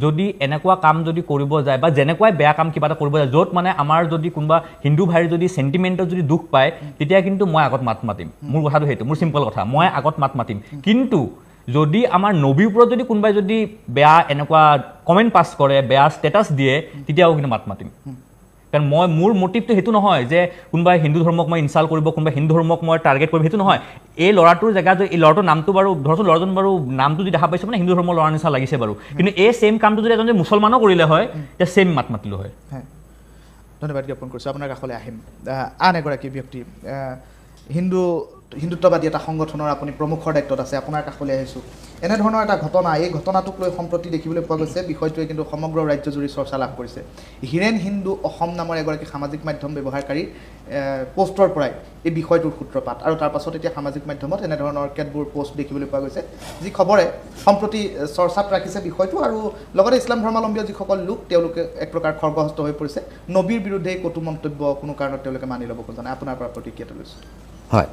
যদি এনেকুৱা কাম যদি কৰিব যায়, বা যেনেকুৱাই বেয়া কাম কিবা এটা কৰিব যায়, য'ত মানে আমাৰ যদি কোনোবা হিন্দু ভাইৰ যদি চেণ্টিমেণ্টত যদি দুখ পায়, তেতিয়া কিন্তু মই আগত মাত মাতিম। মোৰ কথাটো সেইটো, মোৰ চিম্পল কথা, মই আগত মাত মাতিম। কিন্তু যদি আমাৰ নবীৰ ওপৰত যদি কোনোবাই যদি বেয়া এনেকুৱা কমেণ্ট পাছ কৰে, বেয়া ষ্টেটাছ দিয়ে, তেতিয়াও কিন্তু মাত মাতিম। কাৰণ মোৰ মটিভটো সেইটো নহয় যে কোনোবাই হিন্দু ধৰ্মক মই ইনচাল্ট কৰিব, কোনোবাই হিন্দু ধৰ্মক মই টাৰ্গেট কৰিব, সেইটো নহয়। এই ল'ৰাটোৰ জেগাত এই ল'ৰাটোৰ নামটো বাৰু ধৰচোন, ল'ৰাজন বাৰু নামটো যদি দেখা পাইছোঁ মানে হিন্দু ধৰ্মৰ ল'ৰা নিচিনা লাগিছে বাৰু, কিন্তু এই ছেইম কামটো যদি এজন মুছলমানো কৰিলে হয়, তেতিয়া ছেইম মাত মাতিলোঁ হয়। ধন্যবাদ জ্ঞাপন কৰিছোঁ। আপোনাৰ কাষলৈ আহিম। আন এগৰাকী ব্যক্তি, হিন্দুত্ববাদী এটা সংগঠনৰ আপুনি প্ৰমুখৰ দায়িত্বত আছে, আপোনাৰ কাষলৈ আহিছোঁ। এনেধৰণৰ এটা ঘটনা, এই ঘটনাটোক লৈ সম্প্ৰতি দেখিবলৈ পোৱা গৈছে, বিষয়টোৱে কিন্তু সমগ্ৰ ৰাজ্যজুৰি চৰ্চা লাভ কৰিছে। হীৰেণ হিন্দু অসম নামৰ এগৰাকী সামাজিক মাধ্যম ব্যৱহাৰকাৰী পোষ্টৰ পৰাই এই বিষয়টোৰ সূত্ৰপাত, আৰু তাৰ পাছত এতিয়া সামাজিক মাধ্যমত এনেধৰণৰ কেতবোৰ পোষ্ট দেখিবলৈ পোৱা গৈছে, যি খবৰে সম্প্ৰতি চৰ্চাত ৰাখিছে বিষয়টো, আৰু লগতে ইছলাম ধৰ্মাৱলম্বী যিসকল লোক, তেওঁলোকে এক প্ৰকাৰ খৰ্গহস্ত হৈ পৰিছে। নবীৰ বিৰুদ্ধে কটু মন্তব্য কোনো কাৰণত তেওঁলোকে মানি ল'ব খোজা নাই। আপোনাৰ পৰা প্ৰতিক্ৰিয়াটো লৈছোঁ। হয়,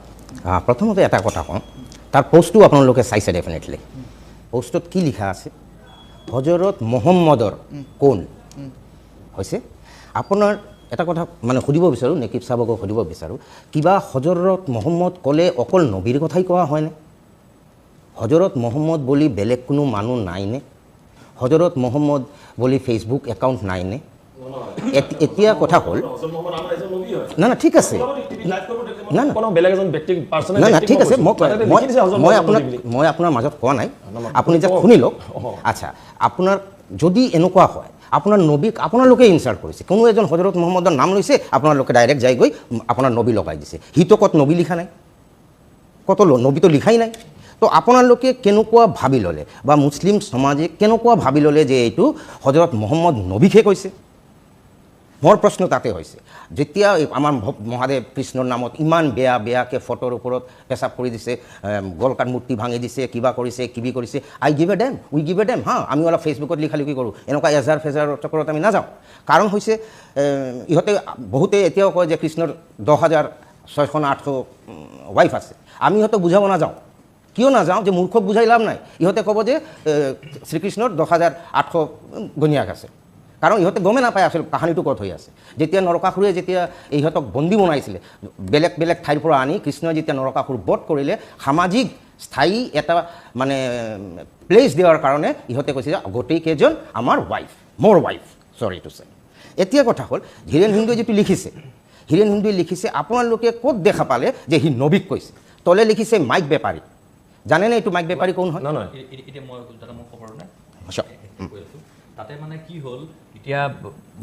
প্ৰথমতে এটা কথা কওঁ, তাৰ পোষ্টটো আপোনালোকে চাইছে ডেফিনেটলি। পোষ্টত কি লিখা আছে? হজৰত মহম্মদৰ কোন হৈছে আপোনাৰ এটা কথা মানে সুধিব বিচাৰোঁ, নেকিব চাহাবকো সুধিব বিচাৰোঁ, কিবা হজৰত মহম্মদ ক'লে অকল নবীৰ কথাই কোৱা হয়নে? হজৰত মহম্মদ বুলি বেলেগ কোনো মানুহ নাইনে? হজৰত মহম্মদ বুলি ফেচবুক একাউণ্ট নাইনে? এতিয়া কথা হ'ল, না না ঠিক আছে, না না বেলেগ এজন ব্যক্তি না না ঠিক আছে, মই আপোনাৰ মাজত কোৱা নাই, আপুনি যে শুনি লওক। আচ্ছা, আপোনাৰ যদি এনেকুৱা হয় আপোনাৰ নবীক আপোনালোকে ইনচাল্ট কৰিছে, কোনো এজন হজৰত মহম্মদৰ নাম লৈছে, আপোনালোকে ডাইৰেক্ট যাই গৈ আপোনাৰ নবী লগাই দিছে। সিটো ক'ত নবী লিখা নাই, ক'ত নবীটো লিখাই নাই। তো আপোনালোকে কেনেকুৱা ভাবি ল'লে বা মুছলিম সমাজে কেনেকুৱা ভাবি ল'লে যে এইটো হজৰত মহম্মদ নবীকহে কৈছে? মোৰ প্ৰশ্ন তাতে হৈছে, যেতিয়া আমাৰ মহাদেৱ কৃষ্ণৰ নামত ইমান বেয়াকৈ ফটোৰ ওপৰত পেচাব কৰি দিছে, গলকাত মূৰ্তি ভাঙি দিছে, কিবা কৰিছে, কিবি কৰিছে, I give a damn, we give a damn. আমি অলপ ফেচবুকত লিখালিখি কৰোঁ, এনেকুৱা এজাৰ ফেজাৰ চক্ৰত আমি নাযাওঁ। কাৰণ হৈছে ইহঁতে বহুতে এতিয়াও কয় যে কৃষ্ণৰ 10,600-800 ৱাইফ আছে। আমি ইহঁতক বুজাব নাযাওঁ। কিয় নাযাওঁ? যে মূৰ্খক বুজাই লাভ নাই। ইহঁতে ক'ব যে শ্ৰীকৃষ্ণৰ 10,800 ঘৈণীয়েক আছে, কাৰণ ইহঁতে গমে নাপায় আচল কাহিনীটো ক'ত হৈ আছে। যেতিয়া নৰকাসুৰে যেতিয়া ইহঁতক বন্দী বনাইছিলে, বেলেগ বেলেগ ঠাইৰ পৰা আনি কৃষ্ণই যেতিয়া নৰকাসুৰ বধ কৰিলে, সামাজিক স্থায়ী এটা মানে প্লেচ দিয়াৰ কাৰণে ইহঁতে কৈছে যে গোটেইকেইজন আমাৰ ৱাইফ, মোৰ ৱাইফ, চৰি টু চে। এতিয়া কথা হ'ল, হীৰেণ হিন্দুৱে যিটো লিখিছে, হীৰেণ হিন্দুৱে লিখিছে, আপোনালোকে ক'ত দেখা পালে যে সি নবীক কৈছে? তলে লিখিছে মাইক বেপাৰী। জানেনে এইটো মাইক বেপাৰী কোন হয়? নহয় এতিয়া মই দাদা মোক খবৰ নাই, আচ্ছা, তাতে মানে কি হ'ল, এতিয়া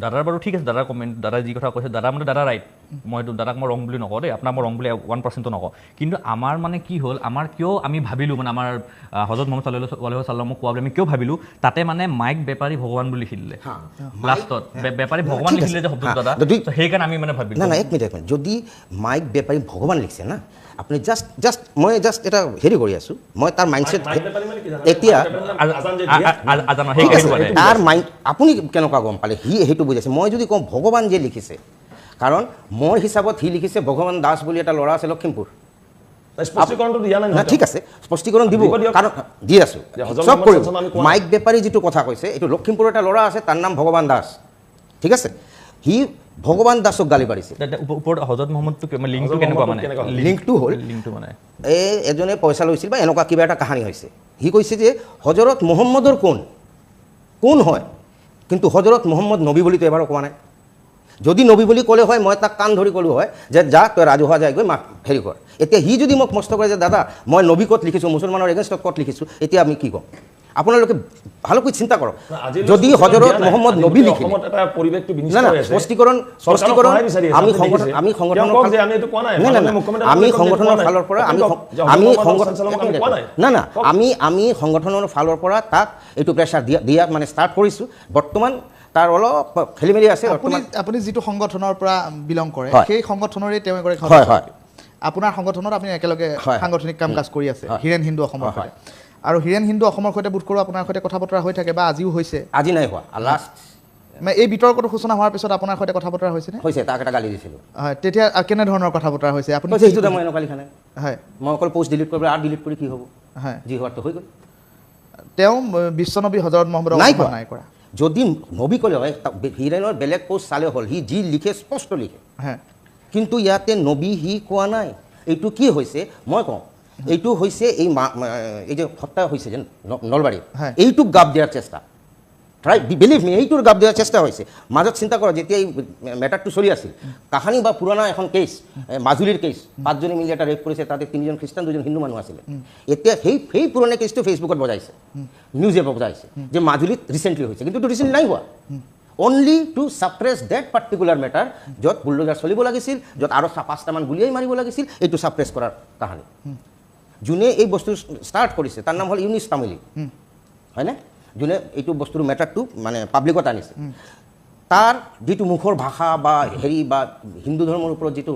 দাদাৰ বাৰু ঠিক আছে, দাদাৰ কমেণ্ট, দাদা যি কথা কৈছে, দাদা মানে দাদা ৰাইট, মই এইটো দাদাক মই ৰং বুলি নকওঁ দেই, আপোনাক মই ৰং বুলি 1% নকওঁ। কিন্তু আমাৰ মানে কি হ'ল, আমাৰ কিয় আমি ভাবিলোঁ মানে আমাৰ হজৰত মহম্মদ সাল্লাল্লাহু আলাইহি ওয়াসাল্লামক কোৱা বুলি আমি কিয় ভাবিলোঁ, তাতে মানে মাইক বেপাৰী ভগৱান বুলি লিখি দিলে লাষ্টত, বেপাৰী ভগৱান লিখিলে যে শব্দটো দাদা, সেইকাৰণে আমি মানে ভাবিলোঁ। না না এক মিনিট, যদি মাইক বেপাৰী ভগৱান লিখিছে না, আপুনি মই জাষ্ট এটা হেৰি কৰি আছোঁ, মই তাৰ মাইণ্ডছেট এতিয়া তাৰ মাইণ্ড আপুনি কেনেকুৱা গম পালে সি সেইটো বুজাইছে? মই যদি কওঁ ভগৱান যে লিখিছে, কাৰণ মোৰ হিচাপত সি লিখিছে ভগৱান দাস বুলি এটা ল'ৰা আছে লখিমপুৰ। স্পষ্টীকৰণটো দিয়া নাই। ঠিক আছে, স্পষ্টীকৰণ দিব, কাৰণ দি আছোঁ, চব কৰিব। মাইক বেপাৰী যিটো কথা কৈছে, এইটো লখিমপুৰৰ এটা ল'ৰা আছে, তাৰ নাম ভগৱান দাস, ঠিক আছে? সি ভগৱান দাসক গালি পাৰিছে। ওপৰত হজৰত মহম্মদটো লিংকটো কেনেকুৱা মানে? লিংকটো হ'ল লিংকটো মানে এজনে পইচা লৈছিল বা এনেকুৱা কিবা এটা কাহিনী হৈছে। সি কৈছে যে হজৰত মহম্মদৰ কোন হয়, কিন্তু হজৰত মহম্মদ নবী বুলিতো এবাৰো কোৱা নাই। যদি নবী বুলি ক'লে হয়, মই তাক কাণ ধৰি ক'লোঁ হয় যে যা তই ৰাজহুৱা যাই গৈ হেৰি কৰ। এতিয়া সি যদি মোক মস্ত কৰে যে দাদা মই নবী ক'ত লিখিছোঁ, মুছলমানৰ এগেইনষ্টত ক'ত লিখিছোঁ, এতিয়া আমি কি ক'ম? আপোনালোকে ভালকৈ চিন্তা কৰক, যদি হজৰত মহম্মদ নবী লিখে, স্পষ্টীকৰণ আমি সংগঠনৰ ফালৰ পৰা তাক এইটো প্ৰেছাৰ দিয়া মানে ষ্টাৰ্ট কৰিছোঁ। বৰ্তমান তাৰ অলপ খেলি মেলি আছে। আপুনি যিটো সংগঠনৰ পৰা বিলং কৰে, সেই সংগঠনৰে তেওঁ এগৰাকী, আপোনাৰ সংগঠনত আপুনি একেলগে সাংগঠনিক কাম কাজ কৰি আছে হীৰেণ হিন্দু অসমৰ সৈতে, আৰু হীৰেণ হিন্দু অসমৰ সৈতে বোধ কৰোঁ আপোনাৰ সৈতে কথা বতৰা হৈ থাকে, বা আজিও হৈছে? আজি নাই হোৱা, লাষ্ট মানে এই বিতৰ্কটো সূচনা হোৱাৰ পিছত আপোনাৰ সৈতে কথা বতৰা হৈছেনে? হৈছে, তাক এটা গালি দিছিলোঁ। হয়, তেতিয়া কেনেধৰণৰ কথা বতৰা হৈছে? আপুনি সেইটোতে মই এনেকুৱা লিখা নাই। হয়, মই অকল পোষ্ট ডিলিট কৰিব, আৰু ডিলিট কৰি কি হ'ব? হয়, যি হোৱাটো হৈ গ'ল। তেওঁ বিশ্বনবী হজৰত মহম্মদক নাই কৰা। যদি নবী ক'লে হয়, হীৰেণৰ বেলেগ পোষ্ট চালে হ'ল, সি যি লিখে স্পষ্ট লিখে, কিন্তু ইয়াতে নবী সি কোৱা নাই। এইটো কি হৈছে মই কওঁ, এইটো হৈছে এই যে হত্যা হৈছে যে নলবাৰীত, এইটোক গাপ দিয়াৰ চেষ্টা, ট্ৰাই বিলিভ মি, এইটোৰ গাপ দিয়াৰ চেষ্টা হৈছে। মাজত চিন্তা কৰক, যেতিয়া এই মেটাৰটো চলি আছিল, কাহানী বা পুৰণা এখন কেছ, মাজুলীৰ কেছ, 5জনে মিলি এটা ৰেপ কৰিছে, তাতে 3জন খ্ৰীষ্টান 2জন হিন্দু মানুহ আছিলে। এতিয়া সেই পুৰণা কেছটো ফেচবুকত বজাইছে, নিউজে বজাইছে যে মাজুলীত ৰিচেণ্টলি হৈছে, কিন্তু ৰিচেণ্টলি নাই হোৱা। Only to suppress that particular matter, য'ত বুলডোজাৰ চলিব লাগিছিল, য'ত আৰু 5টামান গুলিয়াই মাৰিব লাগিছিল, এইটো ছাপ্ৰেছ কৰাৰ কাহিনী। যোনে এই বস্তু ষ্টাৰ্ট কৰিছে তাৰ নাম হ'ল ইউনিছ তামিলি, হয়নে? যোনে এইটো বস্তুৰ মেটাৰটো মানে পাব্লিকত আনিছে, তাৰ যিটো মুখৰ ভাষা বা হেৰি বা হিন্দু ধৰ্মৰ ওপৰত যিটো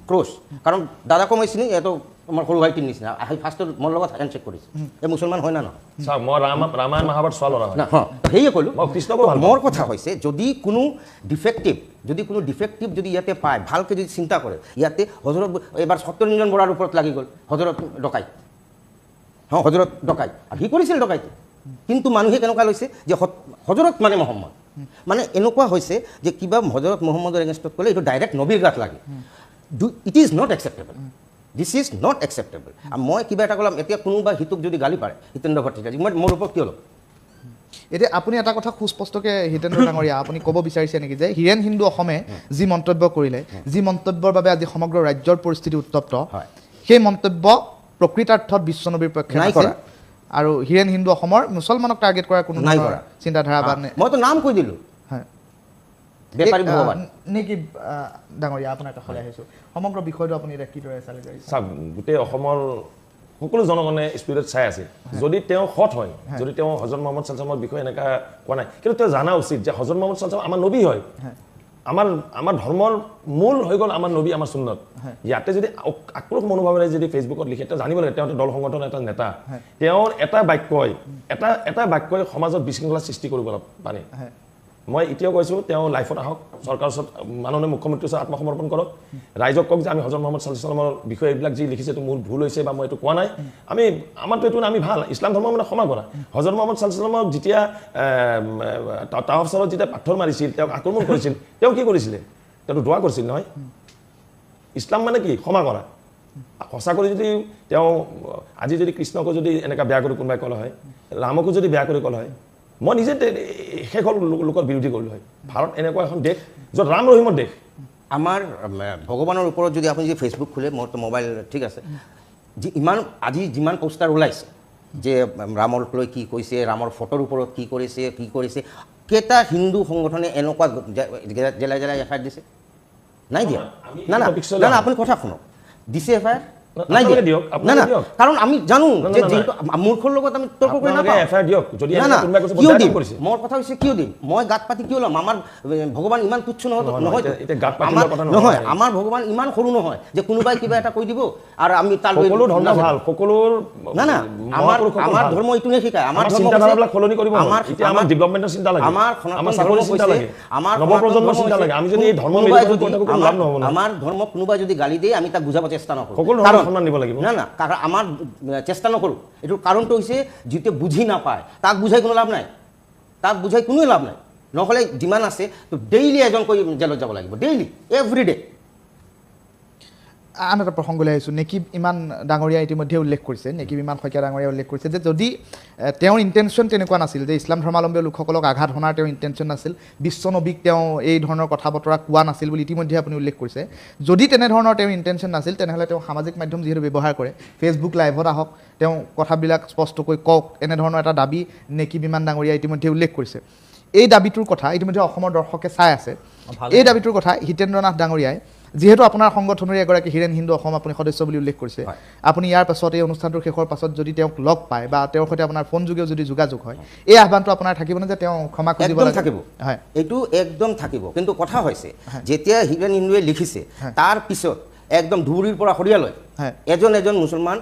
ক্ৰোচ, কাৰণ দাদা কমাইছিল এইটো আমাৰ সৰু ভাইটিৰ নিচিনা, আহি ফাৰ্ষ্টত মোৰ লগত হেণ্ডশ্বেক কৰিছে, এই মুছলমান হয় না নহয়? ৰামায়ণ মহাভাৰত চোৱা ল'ৰা হয়, সেয়ে ক'লোঁ। মোৰ কথা হৈছে, যদি কোনো ডিফেক্টিভ যদি ইয়াতে পায়, ভালকৈ যদি চিন্তা কৰে, ইয়াতে হজৰত এইবাৰ সত্যৰঞ্জন বৰাৰ ওপৰত লাগি গ'ল, হজৰত ডকাইত, হজৰত ডকাইত, সি কৰিছিল ডকাইত, কিন্তু মানুহে কেনেকুৱা লৈছে যে হজৰত মানে মহম্মদ, মানে এনেকুৱা হৈছে যে কিবা হজৰত মহম্মদৰ এগেইনষ্টত ক'লে এইটো ডাইৰেক্ট নবীৰ গাত লাগে it is not acceptable this is not acceptable মই কিবা এটা ক'লাম এতিয়া কোনোবা সিটোক যদি গালি পাৰে হিতেন্দ্ৰ ভট্টাচাৰ্য মই মোৰ ওপৰত কিয় ল'ম এতিয়া আপুনি এটা কথা সুস্পষ্টকৈ হিতেন্দ্ৰ ডাঙৰীয়া আপুনি ক'ব বিচাৰিছে নেকি যে হিৰেণ হিন্দু অসমে যি মন্তব্য কৰিলে যি মন্তব্যৰ বাবে আজি সমগ্ৰ ৰাজ্যৰ পৰিস্থিতি উত্তপ্ত সেই মন্তব্য প্ৰকৃতাৰ্থত বিশ্বনবীৰ পক্ষে নাই নাছিল কৰা। আৰু হিৰেণ হিন্দু অসমৰ মুছলমানক টাৰ্গেট কৰাৰ কোনো নাই ধৰণৰ কৰা। চিন্তাধাৰা বা মইতো নাম কৈ দিলোঁ হয় বেপাৰী ভগৱান নেকি ডাঙৰীয়া আপোনাৰ কাষলৈ আহিছোঁ সমগ্ৰ বিষয়টো আপুনি এতিয়া কিদৰে চালি জাৰিছে চাওক গোটেই অসমৰ সকলো জনগণে স্পিডত চাই আছে যদি তেওঁ সৎ হয় যদি তেওঁ হজৰত মহম্মদ ছাল্লামৰ বিষয়ে এনেকুৱা কোৱা নাই কিন্তু তেওঁ জানা উচিত যে হজৰত মহম্মদ ছাল্লাম আমাৰ নবী হয় আমাৰ ধৰ্মৰ মূল হৈ গ'ল আমাৰ নবী আমাৰ সুন্নত ইয়াতে যদি আক্ৰোশ মনোভাৱেৰে যদি ফেচবুকত লিখে তেওঁ জানিব লাগে তেওঁ দল সংগঠনৰ এটা নেতা তেওঁৰ এটা বাক্যই সমাজত বিশৃংখলা সৃষ্টি কৰিব পাৰে মই এতিয়াও কৈছোঁ তেওঁ লাইফত আহক চৰকাৰৰ ওচৰত মাননীয় মুখ্যমন্ত্ৰীৰ ওচৰত আত্মসমৰ্পণ কৰক ৰাইজক কওক যে আমি হজৰত মহম্মদ ছাল্লামৰ বিষয়ে এইবিলাক যি লিখিছে এইটো মোৰ ভুল হৈছে বা মই এইটো কোৱা নাই আমাৰতো এইটো আমি ভাল ইছলাম ধৰ্ম মানে ক্ষমা কৰা হজৰত মহম্মদ ছাল্লামক যেতিয়া তাৱাফ যেতিয়া পাথৰ মাৰিছিল তেওঁক আক্ৰমণ কৰিছিল তেওঁ কি কৰিছিলে তেওঁতো দোৱা কৰিছিল নহয় ইছলাম মানে কি ক্ষমা কৰা সঁচা কৰি যদি তেওঁ আজি যদি কৃষ্ণকো যদি এনেকুৱা বেয়া কৰি কোনোবাই ক'লে হয় ৰামকো যদি বেয়া কৰি ক'লে হয় মই নিজে শেষ লোকৰ বিৰোধী কৰিলোঁ হয় ভাৰত এনেকুৱা এখন দেশ য'ত ৰাম ৰহিমৰ দেশ আমাৰ ভগৱানৰ ওপৰত যদি আপুনি যদি ফেচবুক খোলে মোৰতো মোবাইল ঠিক আছে ইমান আজি যিমান পোষ্টাৰ ওলাইছে যে ৰামৰ লৈ কি কৈছে ৰামৰ ফটোৰ ওপৰত কি কৰিছে কেইটা হিন্দু সংগঠনে এনেকুৱা জেলাই এফআইআৰ দিছে নাই দিয়া না আপুনি কথা শুনক দিছে এফআইআৰ নাই দিয়া না কাৰণ আমি জানো যে যিহেতু মূৰ্খৰ লগত আমি তৰ্ক কৰি নাপাওঁ এফআইআৰ দিয়ক যদি কিয় দিম মোৰ কথা হৈছে কিয় দিম মই গাত পাতি কিয় ল'ম আমাৰ ভগৱান ইমান তুচ্ছ নহয় আমাৰ ভগৱান ইমান সৰু নহয় যে কোনোবাই কিবা এটা কৈ দিব আৰু আমি তাৰ সকলো ধৰ্ম ভাল সকলো না আমাৰ ধৰ্ম এইটোহে শিকায় আমাৰ চিন্তাধাৰাবিলাক সলনি কৰিব এতিয়া আমাৰ ডেভেলপমেণ্টৰ চিন্তা লাগে আমাৰ চাকৰিৰ চিন্তা লাগে আমাৰ নৱপ্ৰজন্মৰ চিন্তা লাগে আমি যদি এই ধৰ্ম আমাৰ ধৰ্ম কোনোবাই যদি গালি দিয়ে আমি তাক বুজাব চেষ্টা নকৰোঁ সকলো সন্মান দিব লাগিব না কাৰণ আমাৰ চেষ্টা নকৰোঁ এইটোৰ কাৰণটো হৈছে যিটোৱে বুজি নাপায় তাক বুজাই কোনো লাভ নাই নহ'লে যিমান আছে ডেইলি এজন কৈ জেলত যাব লাগিব ডেইলি এভৰিডে আন এটা প্ৰসংগলৈ আহিছোঁ নেকিব ইমান ডাঙৰীয়া ইতিমধ্যে উল্লেখ কৰিছে নেকিব ইমান শইকীয়া ডাঙৰীয়া উল্লেখ কৰিছে যে যদি তেওঁৰ ইণ্টেনশ্যন তেনেকুৱা নাছিল যে ইছলাম ধৰ্মাৱলম্বী লোকসকলক আঘাত সনাৰ তেওঁৰ ইণ্টেনশ্যন নাছিল বিশ্বনবীক তেওঁ এই ধৰণৰ কথা বতৰা কোৱা নাছিল বুলি ইতিমধ্যে আপুনি উল্লেখ কৰিছে যদি তেনেধৰণৰ তেওঁৰ ইণ্টেনশ্যন নাছিল তেনেহ'লে তেওঁ সামাজিক মাধ্যম যিহেতু ব্যৱহাৰ কৰে ফেচবুক লাইভত আহক তেওঁ কথাবিলাক স্পষ্টকৈ কওক এনেধৰণৰ এটা দাবী নেকিব ইমান ডাঙৰীয়া ইতিমধ্যে উল্লেখ কৰিছে এই দাবীটোৰ কথা ইতিমধ্যে অসমৰ দৰ্শকে চাই আছে এই দাবীটোৰ কথা হিতেন্দ্ৰ নাথ ডাঙৰীয়াই যিহেতু আপোনাৰ সংগঠনৰে এগৰাকী হিৰেণ হিন্দু অসম আপুনি সদস্য বুলি উল্লেখ কৰিছে আপুনি ইয়াৰ পাছত এই অনুষ্ঠানটোৰ শেষৰ পাছত যদি তেওঁক লগ পায় বা তেওঁৰ সৈতে আপোনাৰ ফোন যোগেও যদি যোগাযোগ হয় এই আহ্বানটো আপোনাৰ থাকিবনে যে তেওঁ ক্ষমা খুজিব থাকিব হয় এইটো একদম থাকিব কিন্তু কথা হৈছে যেতিয়া হিৰেণ হিন্দুৱে লিখিছে তাৰ পিছত একদম ধুবুৰীৰ পৰা সৰিয়ালৈ এজন মুছলমান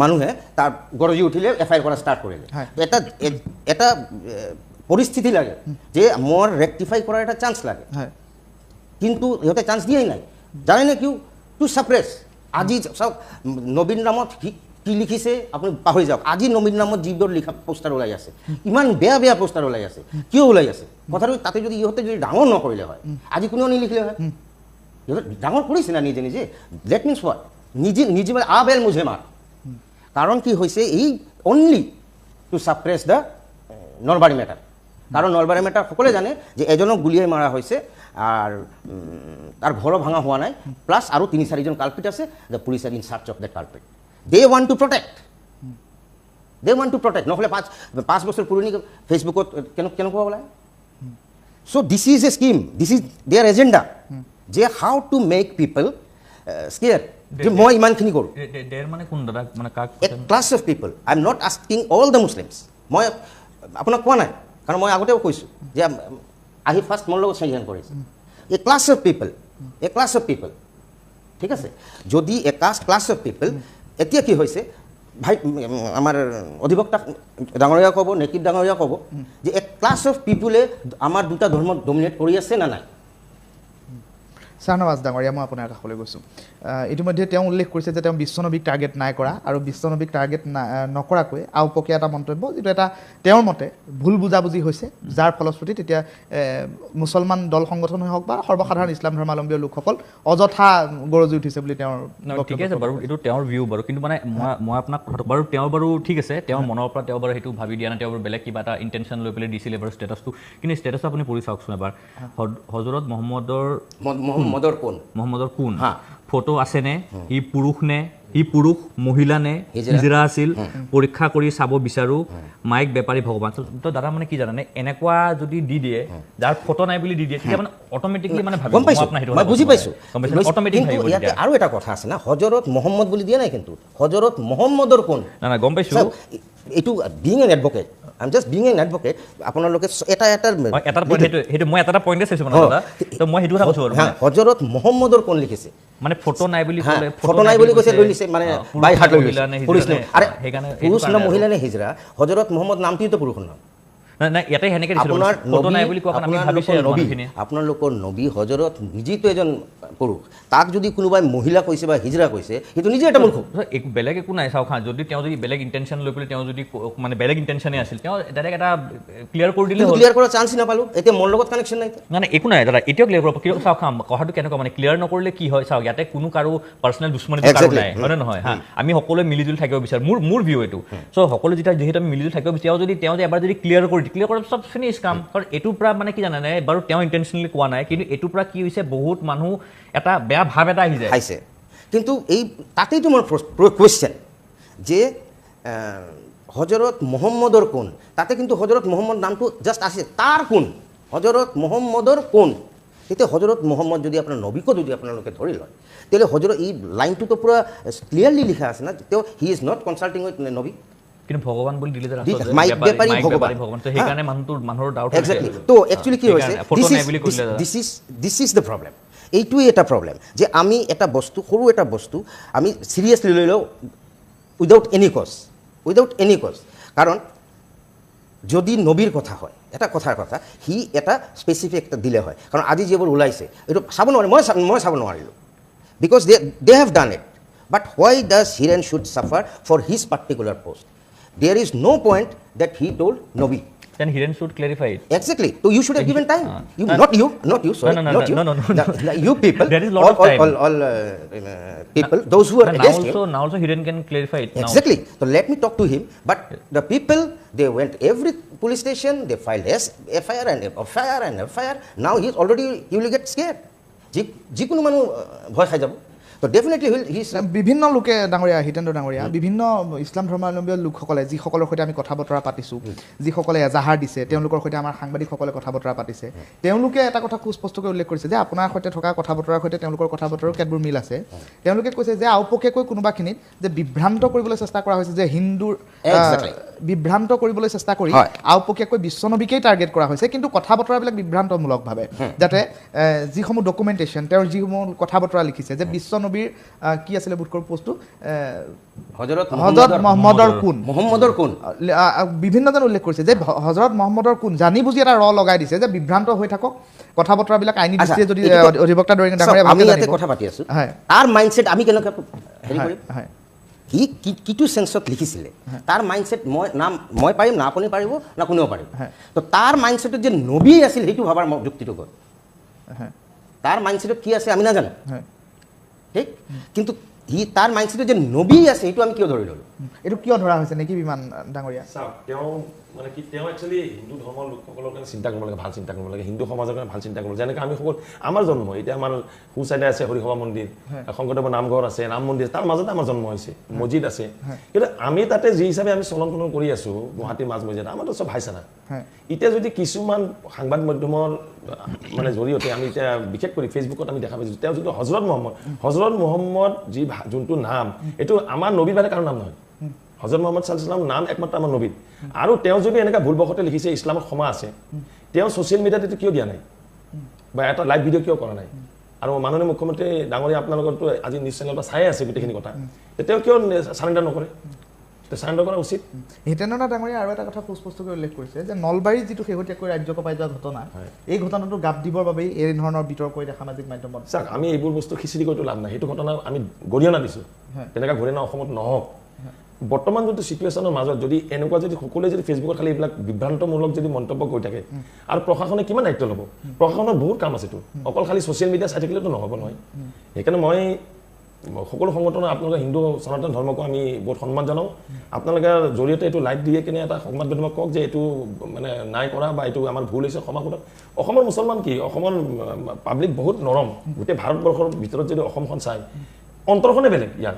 মানুহে তাৰ গৰজি উঠিলে এফআইআৰ কৰা ষ্টাৰ্ট কৰিলে এটা পৰিস্থিতি লাগে যে মোৰ ৰেক্টিফাই কৰাৰ এটা চান্স লাগে কিন্তু সিহঁতে চান্স দিয়েই নাই জানে নে কিয় টু ছাপ্ৰেছ আজি চাওক নবীন নামত কি লিখিছে আপুনি পাহৰি যাওক আজি নবীন নামত যিবোৰ লিখা পোষ্টাৰ ওলাই আছে ইমান বেয়া পোষ্টাৰ ওলাই আছে কিয় ওলাই আছে কথাটো তাতে যদি ইহঁতে যদি ডাঙৰ নকৰিলে হয় আজি কোনেও নিলিখিলে হয় ইহঁতে ডাঙৰ কৰিছে না নিজে ডেট মিনছ হোৱাট নিজে মানে আবেল মুঝে মাৰ কাৰণ কি হৈছে এই only to suppress the Nalbari matter কাৰণ নলবাৰী মেটাৰ সকলোৱে জানে যে এজনক গুলিয়াই মাৰা হৈছে আৰু তাৰ ঘৰো ভাঙা হোৱা নাই প্লাছ আৰু 3-4জন কালপিট আছে the police are in search of that culprit they want to protect নহ'লে 5 বছৰ পুৰণি ফেচবুকত কেনেকুৱা ওলায় so' this is a scheme this is their agenda যে how to make people scare যে মই ইমানখিনি কৰোঁ a class of people I am not asking all the Muslims মই আপোনাক কোৱা নাই কাৰণ মই আগতেও কৈছোঁ যে আহি ফাৰ্ষ্ট মোৰ লগত চেঞ্জ কৰিছে এ ক্লাছ অফ পিপল ঠিক আছে যদি এ ক্লাছ অফ পিপল এতিয়া কি হৈছে ভাই আমাৰ অধিবক্তা ডাঙৰীয়া ক'ব নেকিব ডাঙৰীয়া ক'ব যে এ ক্লাছ অফ পিপুলে আমাৰ দুটা ধৰ্ম ডমিনেট কৰি আছে না নাই শ্বাহনৱাজ ডাঙৰীয়া মই আপোনাৰ কাষলৈ গৈছোঁ ইতিমধ্যে তেওঁ উল্লেখ কৰিছে যে তেওঁ বিশ্বনবীক টাৰ্গেট নাই কৰা আৰু বিশ্বনবীক টাৰ্গেট নকৰাকৈ আওপকীয়া এটা মন্তব্য যিটো এটা তেওঁৰ মতে ভুল বুজাবুজি হৈছে যাৰ ফলশ্ৰুতিত এতিয়া মুছলমান দল সংগঠনেই হওক বা সৰ্বসাধাৰণ ইছলাম ধৰ্মাৱলম্বী লোকসকল অযথা গৰজি উঠিছে বুলি তেওঁৰ ঠিক আছে বাৰু এইটো তেওঁৰ ভিউ বাৰু কিন্তু মানে মই আপোনাক বাৰু তেওঁ বাৰু ঠিক আছে তেওঁৰ মনৰ পৰা তেওঁ বাৰু সেইটো ভাবি দিয়া নাই তেওঁ বেলেগ কিবা এটা ইণ্টেনশ্যন লৈ পেলাই দিছিলে বাৰু ষ্টেটাছটো কিন্তু ষ্টেটাছটো আপুনি পঢ়ি চাওকচোন এবাৰ হজৰত মহম্মদৰ কোন ফটো আছেনে সি পুৰুষ নে সি পুৰুষ মহিলা নে হিজৰা আছিল পৰীক্ষা কৰি চাব বিচাৰোঁ মাইক বেপাৰী ভগৱান তো দাদা মানে কি জানানে এনেকুৱা যদি দি দিয়ে যাৰ ফটো নাই বুলি দি দিয়ে তেতিয়া মানে অট'মেটিকলি মানে ভাবিব মই বুজি পাইছোঁ অট'মেটিক কিন্তু ইয়াতে আৰু এটা কথা আছে না হজৰত মহম্মদ বুলি দিয়া নাই কিন্তু হজৰত মহম্মদৰ কোন না গম পাইছোঁ এইটো being N advocate I am just being N advocate আপোনালোকে এটা সেইটো মই এটা পইণ্টে চাইছোঁ মানে দাদা তো মই সেইটো কথা কৈছোঁ আৰু হজৰত মহম্মদৰ কোন লিখিছে মানে ফটো নাই বুলি ক'লে ফটো নাই বুলি কৈছে লৈ লিছে মানে বাই হাত লৈ লিছে পুৰুষ নে আৰে পুৰুষ না মহিলা নে হিজৰা হজৰত মহম্মদ নামটোই তো পুৰুষৰ নাম নাই ইয়াতে সেনেকৈ আপোনাৰ ফটো নাই বুলি কোৱা আমি ভাবিছোঁ আপোনালোকৰ নবী হজৰত নিজেতো এজন পুৰুষ তাক যদি কোনোবাই মহিলা কৈছে বা হিজৰা কৈছে সেইটো নিজে এটা মূৰ্খ বেলেগ একো নাই চাওক যদি তেওঁ যদি বেলেগ ইণ্টেনশ্যন লৈ পেলাই তেওঁ যদি মানে বেলেগ ইণ্টেনশ্যনে আছিল তেওঁ ডাইৰেক্ট এটা ক্লিয়াৰ কৰি দিলে ক্লিয়াৰ কৰাৰ চান্স নাপালোঁ এতিয়া মোৰ লগত কানেকশ্যন নাই নাই একো নাই দাদা এতিয়াও ক্লিয়াৰ কৰিব কিয় চাওক কথাটো কেনেকুৱা মানে ক্লিয়াৰ নকৰিলে কি হয় চাওক ইয়াতে কোনো কাৰো পাৰ্চনেল দুশ্মনী কাৰো নাই হয় নে নহয় আমি সকলোৱে মিলিজুলি থাকিব বিচাৰোঁ মোৰ ভিউ এইটো চ' সকলো যিহেতু আমি মিলিজুলি থাকিব বিচাৰোঁ তেওঁ যে এবাৰ যদি ক্লিয়াৰ কৰাৰ পিছত ফিনিছ কাম কাৰণ এইটোৰ পৰা মানে কি জানানে বাৰু তেওঁ ইণ্টেনশ্যনেলি কোৱা নাই কিন্তু এইটোৰ পৰা কি হৈছে বহুত মানুহ এটা বেয়া ভাৱ এটা আহি যায় কিন্তু এই তাতেইতো মোৰ কুৱেশ্যন যে হজৰত মহম্মদৰ কোন তাতে কিন্তু হজৰত মহম্মদ নামটো জাষ্ট আছে তাৰ কোন হজৰত মহম্মদৰ কোন তেতিয়া হজৰত মহম্মদ যদি আপোনাৰ নবীকো যদি আপোনালোকে ধৰি লয় তেতিয়াহ'লে হজৰত এই লাইনটোতো পূৰা ক্লিয়াৰলি লিখা আছে না তেওঁ he is not consulting with নবী কিন্তু ভগৱান বুলি দিলে ভগৱান সেইকাৰণে মানুহৰ ডাউট এক্সেক্টলি তো একচুৱেলি কি হৈছে দিছ ইজ দ্য প্ৰব্লেম এইটোৱেই এটা প্ৰব্লেম যে আমি এটা বস্তু সৰু এটা বস্তু আমি চিৰিয়াছলি লৈ লওঁ উইদাউট এনি কজ কাৰণ যদি নবীৰ কথা হয় এটা কথাৰ কথা সি এটা স্পেচিফিক এটা দিলে হয় কাৰণ আজি যিবোৰ ওলাইছে এইটো চাব নোৱাৰে মই চাব নোৱাৰিলোঁ because they have done it but why does Hiren should suffer for his particular post there is no point that he told Nobi. Then Hiren should clarify it. Exactly. So you should have given time. Not you. Sorry, not you. No. You people. There is lot of time. All people, those who are against him. Now also Hiren can clarify it. Exactly. So let me talk to him. But the people, they went every police station. They filed FIR and FIR. Now he will get scared. যিকোনো মানুহ ভয় খাই যাব তো definitely বিভিন্ন লোকে ডাঙৰীয়া হিতেন্দ্ৰ ডাঙৰীয়া বিভিন্ন ইছলাম ধৰ্মাৱলম্বী লোকসকলে যিসকলৰ সৈতে আমি কথা বতৰা পাতিছোঁ যিসকলে এজাহাৰ দিছে তেওঁলোকৰ সৈতে আমাৰ সাংবাদিকসকলে কথা বতৰা পাতিছে তেওঁলোকে এটা কথা সুস্পষ্টকৈ উল্লেখ কৰিছে যে আপোনাৰ সৈতে থকা কথা বতৰাৰ সৈতে তেওঁলোকৰ কথা বতৰাৰ কেতবোৰ মিল আছে তেওঁলোকে কৈছে যে আওপকীয়াকৈ কোনোবাখিনিত যে বিভ্ৰান্ত কৰিবলৈ চেষ্টা কৰা হৈছে যে হিন্দুৰ বিভ্ৰান্ত কৰিবলৈ চেষ্টা কৰি আওপকীয়াকৈ বিশ্বনবীকেই টাৰ্গেট কৰা হৈছে কিন্তু কথা বতৰাবিলাক বিভ্ৰান্তমূলকভাৱে যাতে যিসমূহ ডকুমেণ্টেশ্যন তেওঁৰ যিসমূহ কথা বতৰা লিখিছে যে বিশ্বনবীৰ কি আছিলে বোধকৰোঁ পোষ্টটো হজৰত মহম্মদৰ কোন বিভিন্নজন উল্লেখ কৰিছে যে হজৰত মহম্মদৰ কোন জানি বুজি এটা লগাই দিছে যে বিভ্ৰান্ত হৈ থাকক কথা বতৰাবিলাক আইনী দৃষ্টিৰে যদি অধিবক্তা আমি ইয়াতে কথা পাতি আছোঁ তাৰ মাইণ্ডছেট আমি কেনেকৈ হেৰি কৰিম সি কিটো চেন্সত লিখিছিলে তাৰ মাইণ্ডছেট মই পাৰিম না আপুনি পাৰিব না কোনেও পাৰিব তো তাৰ মাইণ্ডছেটত যে নবী আছিল সেইটো ভাবাৰ যুক্তিটো গ'ল তাৰ মাইণ্ডছেটত কি আছে আমি নাজানো ঠিক কিন্তু তাৰ মাইণ্ডছেটত যে নবী আছে সেইটো আমি কিয় ধৰি ল'লোঁ এইটো কিয় ধৰা হৈছে নেকি বিমান ডাঙৰীয়া তেওঁ মানে কি তেওঁ একচুৱেলি হিন্দু ধৰ্মৰ লোকসকলৰ কাৰণে চিন্তা কৰিব লাগে ভাল চিন্তা কৰিব লাগে হিন্দু সমাজৰ কাৰণে ভাল চিন্তা কৰিব লাগে যেনেকৈ আমি সকলো আমাৰ জন্ম এতিয়া আমাৰ সু চাইডে আছে হৰিসভা মন্দিৰ শংকৰদেৱৰ নামঘৰ আছে ৰাম মন্দিৰ তাৰ মাজতে আমাৰ জন্ম হৈছে মছজিদ আছে কিন্তু আমি তাতে যি হিচাপে আমি চলন ফুলন কৰি আছোঁ গুৱাহাটীৰ মাজ মজিয়াত আমাৰতো চব ভাইচানা এতিয়া যদি কিছুমান সাংবাদ মাধ্যমৰ মানে জৰিয়তে আমি এতিয়া বিশেষ কৰি ফেচবুকত আমি দেখা পাইছোঁ তেওঁ যিটো হজৰত মহম্মদ যোনটো নাম এইটো আমাৰ নবীৰ বাদে কাৰো নাম নহয় হজৰত মহম্মদ ছাল্লাল্লাহু নাম একমাত্ৰ আমাৰ নবীত আৰু তেওঁ যদি এনেকুৱা ভুলবশতে লিখিছে ইছলামত ক্ষমা আছে তেওঁ ছ'চিয়েল মিডিয়াত এইটো কিয় দিয়া নাই বা এটা লাইভ ভিডিঅ' কিয় কৰা নাই আৰু মাননীয় মুখ্যমন্ত্ৰী ডাঙৰীয়া আপোনালোকৰতো আজি নিউজ চেনেলৰ পৰা চাই আছে গোটেইখিনি কথা তেওঁ কিয় চাৰেণ্ডাৰ নকৰে চাৰেণ্ডাৰ কৰা উচিত। হিতেন্দ্ৰনাথ ডাঙৰীয়া আৰু এটা কথা সুস্পষ্টকৈ উল্লেখ কৰিছে যে নলবাৰীত যিটো শেহতীয়াকৈ ৰাজ্য কপাই যোৱা ঘটনা, এই ঘটনাটো গাপ দিবৰ বাবেই এই ধৰণৰ বিতৰ্ক এতিয়া সামাজিক মাধ্যমত। চাওক, আমি এইবোৰ বস্তু খিচিৰি কৰিতো লাভ নাই, সেইটো ঘটনা আমি গৰিহণা দিছোঁ, তেনেকুৱা গৰিহণা অসমত নহওক। বৰ্তমান যোনটো চিটুৱেশ্যনৰ মাজত যদি এনেকুৱা যদি সকলোৱে যদি ফেচবুকত খালি এইবিলাক বিভ্ৰান্তমূলক যদি মন্তব্য কৰি থাকে, আৰু প্ৰশাসনে কিমান দায়িত্ব ল'ব? প্ৰশাসনৰ বহুত কাম আছেতো, অকল খালি ছ'চিয়েল মিডিয়া চাই থাকিলেতো নহ'ব নহয়। সেইকাৰণে মই সকলো সংগঠনৰ আপোনালোকে হিন্দু সনাতন ধৰ্মকো আমি বহুত সন্মান জনাওঁ। আপোনালোকে জৰিয়তে এইটো লাইভ দিয়ে কিনে এটা সংবাদ মাধ্যমক কওক যে এইটো মানে নাই কৰা বা এইটো আমাৰ ভুল হৈছে, ক্ষমা কৰক। অসমৰ মুছলমান কি, অসমৰ পাব্লিক বহুত নৰম। গোটেই ভাৰতবৰ্ষৰ ভিতৰত যদি অসমখন চাই, অন্তৰখনে বেলেগ ইয়াৰ।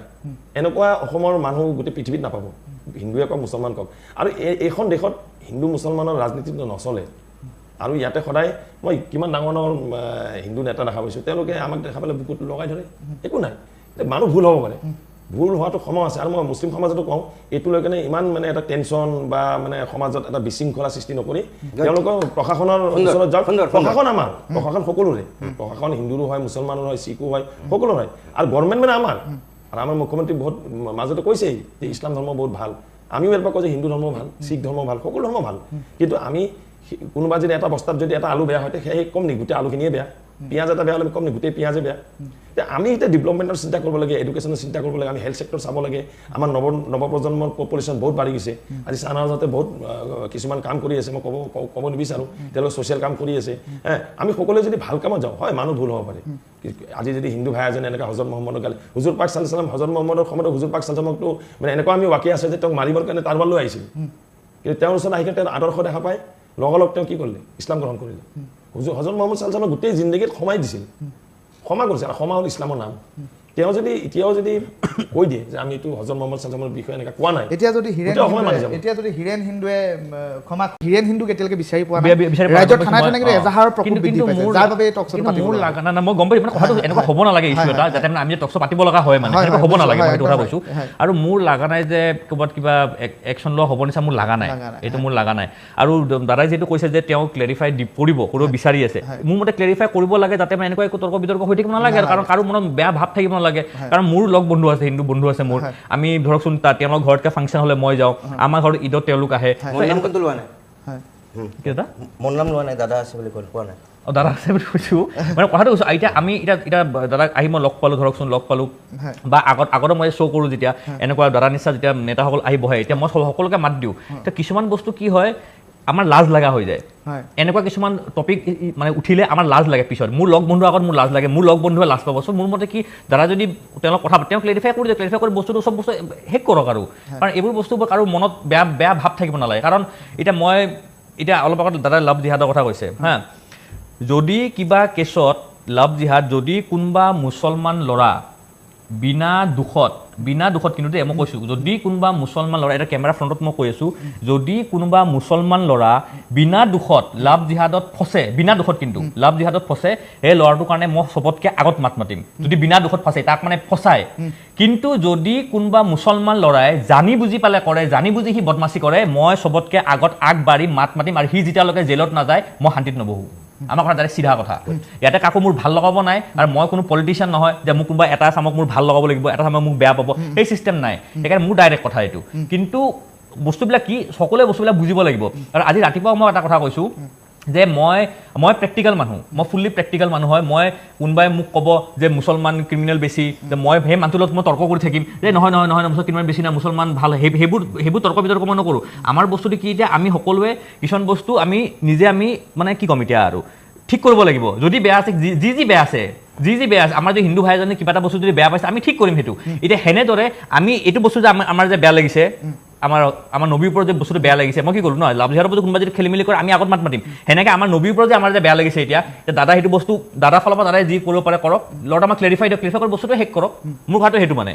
এনেকুৱা অসমৰ মানুহ গোটেই পৃথিৱীত নাপাব, হিন্দুৱে কওক মুছলমান কওক। আৰু এইখন দেশত হিন্দু মুছলমানৰ ৰাজনীতিটো নচলে। আৰু ইয়াতে সদায় মই কিমান ডাঙৰ ডাঙৰ হিন্দু নেতা দেখা পাইছোঁ, তেওঁলোকে আমাক দেখা পালে বুকুত লগাই ধৰে, একো নাই। মানুহ ভুল হ'ব পাৰে, ভুল হোৱাটো ক্ষমা আছে। আৰু মই মুছলিম সমাজতো কওঁ, এইটো লৈ কেনে ইমান মানে এটা টেনশ্যন বা মানে সমাজত এটা বিশৃংখলা সৃষ্টি নকৰি তেওঁলোকৰ প্ৰশাসনৰ ওচৰত যাওক। প্ৰশাসন আমাৰ, প্ৰশাসন সকলোৰে, প্ৰশাসন হিন্দুৰো হয়, মুছলমানৰ হয়, শিখো হয়, সকলো হয়। আৰু গভৰ্ণমেণ্ট মানে আমাৰ। আৰু আমাৰ মুখ্যমন্ত্ৰী বহুত মাজতে কৈছেই যে ইছলাম ধৰ্ম বহুত ভাল। আমিও এবাৰ কওঁ যে হিন্দু ধৰ্ম ভাল, শিখ ধৰ্ম ভাল, সকলো ধৰ্ম ভাল। কিন্তু আমি কোনোবা যদি এটা বস্তাত যদি এটা আলু বেয়া হয়, সেই কম নেকি গোটেই আলুখিনিয়ে বেয়া? পিঁয়াজ এটা বেয়া হ'লে কম নেকি গোটেই পিঁয়াজে বেয়া? আমি এতিয়া ডেভেলপমেণ্টৰ চিন্তা কৰিব লাগে, এডুকেশ্যনৰ চিন্তা কৰিব লাগে, আমি হেল্থ ছেক্টৰ চাব লাগে। আমাৰ নৱপ্ৰজন্মৰ পপুলেশ্যন বহুত বাঢ়ি গৈছে। আজি চানাজতে বহুত কিছুমান কাম কৰি আছে, মই ক'ব নিবিচাৰোঁ, তেওঁলোকে ছ'চিয়েল কাম কৰি আছে। আমি সকলোৱে যদি ভাল কামত যাওঁ, হয় মানুহ ভুল হ'ব পাৰে। আজি যদি হিন্দু ভাই এজনে এনেকৈ হজৰত মহম্মদক গালে, হুজুৰ পাক ছাল্লাল্লাহু আলাইহি ওয়াসাল্লাম হজৰত মহম্মদৰ সময়ত হুজুৰ পাক ছাল্লাল্লাহু আলাইহি ওয়াসাল্লামকতো মানে এনেকুৱা আমি ৱাকি আছে যে তেওঁক মাৰিবৰ কাৰণে তাৰবাৰ লৈ আহিছিল। কিন্তু তেওঁৰ ওচৰত আহি তেওঁৰ আদৰ্শ দেখা পায়, লগালগ তেওঁ কি কৰিলে? ইছলাম গ্ৰহণ কৰিলে। হজৰত মহম্মদ ছাল্লাল্লাহু আলাইহি ওয়াসাল্লামে গোটেই জিন্দগীত ক্ষমাই দিছিল, ক্ষমা কৰিছে। আৰু ক্ষমা হ'ল ইছলামৰ নাম। তেওঁ যদি এতিয়াও যদি কৈ দিয়ে যে আমি এইটো হজৰত মহম্মদ ছাল্লাল্লাহু আলাইহি ওয়াসাল্লামৰ বিষয়ে এনেকৈ কোৱা নাই, এতিয়া যদি হিৰেণ হিন্দুৱে ক্ষমা, হিৰেণ হিন্দুক এতিয়ালৈকে বিচাৰি পোৱা নাই, ৰাজ্যৰ ঠায়ে ঠায়ে এজাহাৰৰ প্ৰকোপ বৃদ্ধি পাইছে, যাৰ বাবে এই টকশ্বটো পাতিব মোৰ লাগা না মই গম পাইছোঁ, মানে কথাটো এনেকুৱা হ'ব নালাগে ইছ্যু এটা, যাতে আমি যে টকশ্ব পাতিব লগা হয়, মানে এনেকুৱা হ'ব নালাগে, মই সেইটো কথা কৈছোঁ। আৰু মোৰ লাগা নাই যে ক'ৰবাত কিবা একশ্যন লোৱা হ'ব নিচিনা মোৰ লাগা নাই, এইটো মোৰ লাগা নাই। আৰু দাদাই যিটো কৈছে যে তেওঁ ক্লেৰিফাই কৰিব বিচাৰি আছে, মোৰ মতে ক্লেৰিফাই কৰিব লাগে, যাতে মানে এনেকুৱা একো তৰ্ক বিতৰ্ক হৈ থাকিব নালাগে, কাৰণ কাৰো মনত বেয়া ভাৱ থাকিব নালাগে। কাৰণ মোৰ লগ বন্ধু আছে, হিন্দু বন্ধু আছে মোৰ, আমি ধৰকচোন তেওঁলোকৰ ঘৰতকৈ ফাংচন হ'লে মই যাওঁ, আমাৰ ঘৰত ঈদত তেওঁলোক আহে। দাদা আছে বুলি কোৱা নাই, দাদা আছে বুলি কৈছোঁ, মানে কথাটো কৈছোঁ। এতিয়া আমি এতিয়া দাদাক আহি মই লগ পালোঁ, ধৰকচোন লগ পালোঁ, বা আগতে মই শ্ব' কৰোঁ যেতিয়া এনেকুৱা দাদা নিচিনা যেতিয়া নেতাসকল আহি বহে, এতিয়া মই সকলোকে মাত দিওঁ। এতিয়া কিছুমান বস্তু কি হয়, আমাৰ লাজ লগা হৈ যায়। এনেকুৱা কিছুমান টপিক মানে উঠিলে আমাৰ লাজ লাগে পিছত। মোৰ লগ বন্ধুৰ আগত মোৰ লাজ লাগে, মোৰ লগ বন্ধুৱে লাজ পাব। চ' মোৰ মতে কি, দাদা যদি তেওঁলোক কথা তেওঁ ক্লেৰিফাই কৰি দিয়ে, ক্লেৰিফাই কৰি বস্তুটো চব বস্তু শেষ কৰক। আৰু কাৰণ এইবোৰ বস্তুবোৰ কাৰো মনত বেয়া ভাৱ থাকিব নালাগে। কাৰণ এতিয়া অলপ আগত দাদাই লাভ জিহাদৰ কথা কৈছে, হা, যদি কিবা কেছত লাভ জিহাদ, যদি কোনোবা মুছলমান ল'ৰা বিনা দুখত কিন্তু মই কৈছোঁ, যদি কোনোবা মুছলমান ল'ৰা, এটা কেমেৰা ফ্ৰণ্টত মই কৈ আছোঁ, যদি কোনোবা মুছলমান ল'ৰা বিনা দুখত লাভ জিহাদত ফচে, বিনা দুখত কিন্তু লাভ জিহাদত ফচে, সেই ল'ৰাটোৰ কাৰণে মই চবতকৈ আগত মাত মাতিম, যদি বিনা দুখত ফচে, তাক মানে ফচায়। কিন্তু যদি কোনোবা মুছলমান ল'ৰাই জানি বুজি পালে কৰে, জানি বুজি সি বদমাচি কৰে, মই চবতকৈ আগত আগবাঢ়ি মাত মাতিম, আৰু সি যেতিয়ালৈকে জেলত নাযায় মই শান্তিত নবহোঁ। আমাৰ কথা ডাইৰেক্ট চিধা কথা। ইয়াতে কাকো মোৰ ভাল লগাব নাই, আৰু মই কোনো পলিটিচিয়ান নহয় যে মোক কোনোবা এটা চামক মোৰ ভাল লগাব লাগিব, এটা চামক মোক বেয়া পাব, সেই চিষ্টেম নাই। সেইকাৰণে মোৰ ডাইৰেক্ট কথা এইটো। কিন্তু বস্তুবিলাক কি, সকলোৱে বস্তুবিলাক বুজিব লাগিব। আৰু আজি ৰাতিপুৱা মই এটা কথা কৈছোঁ যে মই প্ৰেক্টিকেল মানুহ, মই ফুল্লি প্ৰেক্টিকেল মানুহ হয়। মই কোনোবাই মোক ক'ব যে মুছলমান ক্ৰিমিনেল বেছি, যে মই সেই মানুহটোৰ লগত মই তৰ্ক কৰি থাকিম যে নহয় ক্ৰিমিনেল বেছি নাই, মুছলমান ভাল, সেইবোৰ তৰ্ক বিতৰ্ক মই নকৰোঁ। আমাৰ বস্তুটো কি, এতিয়া আমি সকলোৱে কিছুমান বস্তু আমি মানে কি ক'ম এতিয়া, আৰু ঠিক কৰিব লাগিব। যদি বেয়া আছে, যি বেয়া আছে, আমাৰ যদি হিন্দু ভাই এজনে কিবা এটা বস্তু যদি বেয়া পাইছে, আমি ঠিক কৰিম সেইটো। এতিয়া সেনেদৰে আমি এইটো বস্তু যে আমাৰ যে বেয়া লাগিছে, আমাৰ নবীৰ ওপৰত যে বস্তুটো বেয়া লাগিছে, মই কি ক'লো নহয়, লাভ জিহাদৰ ওপৰত কোনোবা যদি খেলি মেলি কৰে, আমি আগত মাত মাতিম। সেনেকৈ আমাৰ নবীৰ ওপৰত যে আমাৰ যে বেয়া লাগিছে, এতিয়া দাদা সেইটো বস্তু দাদাৰ ফালৰ পৰা দাদাই যি কৰিব পাৰে কৰক, ল'ৰাটো আমাক ক্লেৰিফাই কৰি বস্তুটো শেষ কৰক। মোৰ কথাটো সেইটো মানে।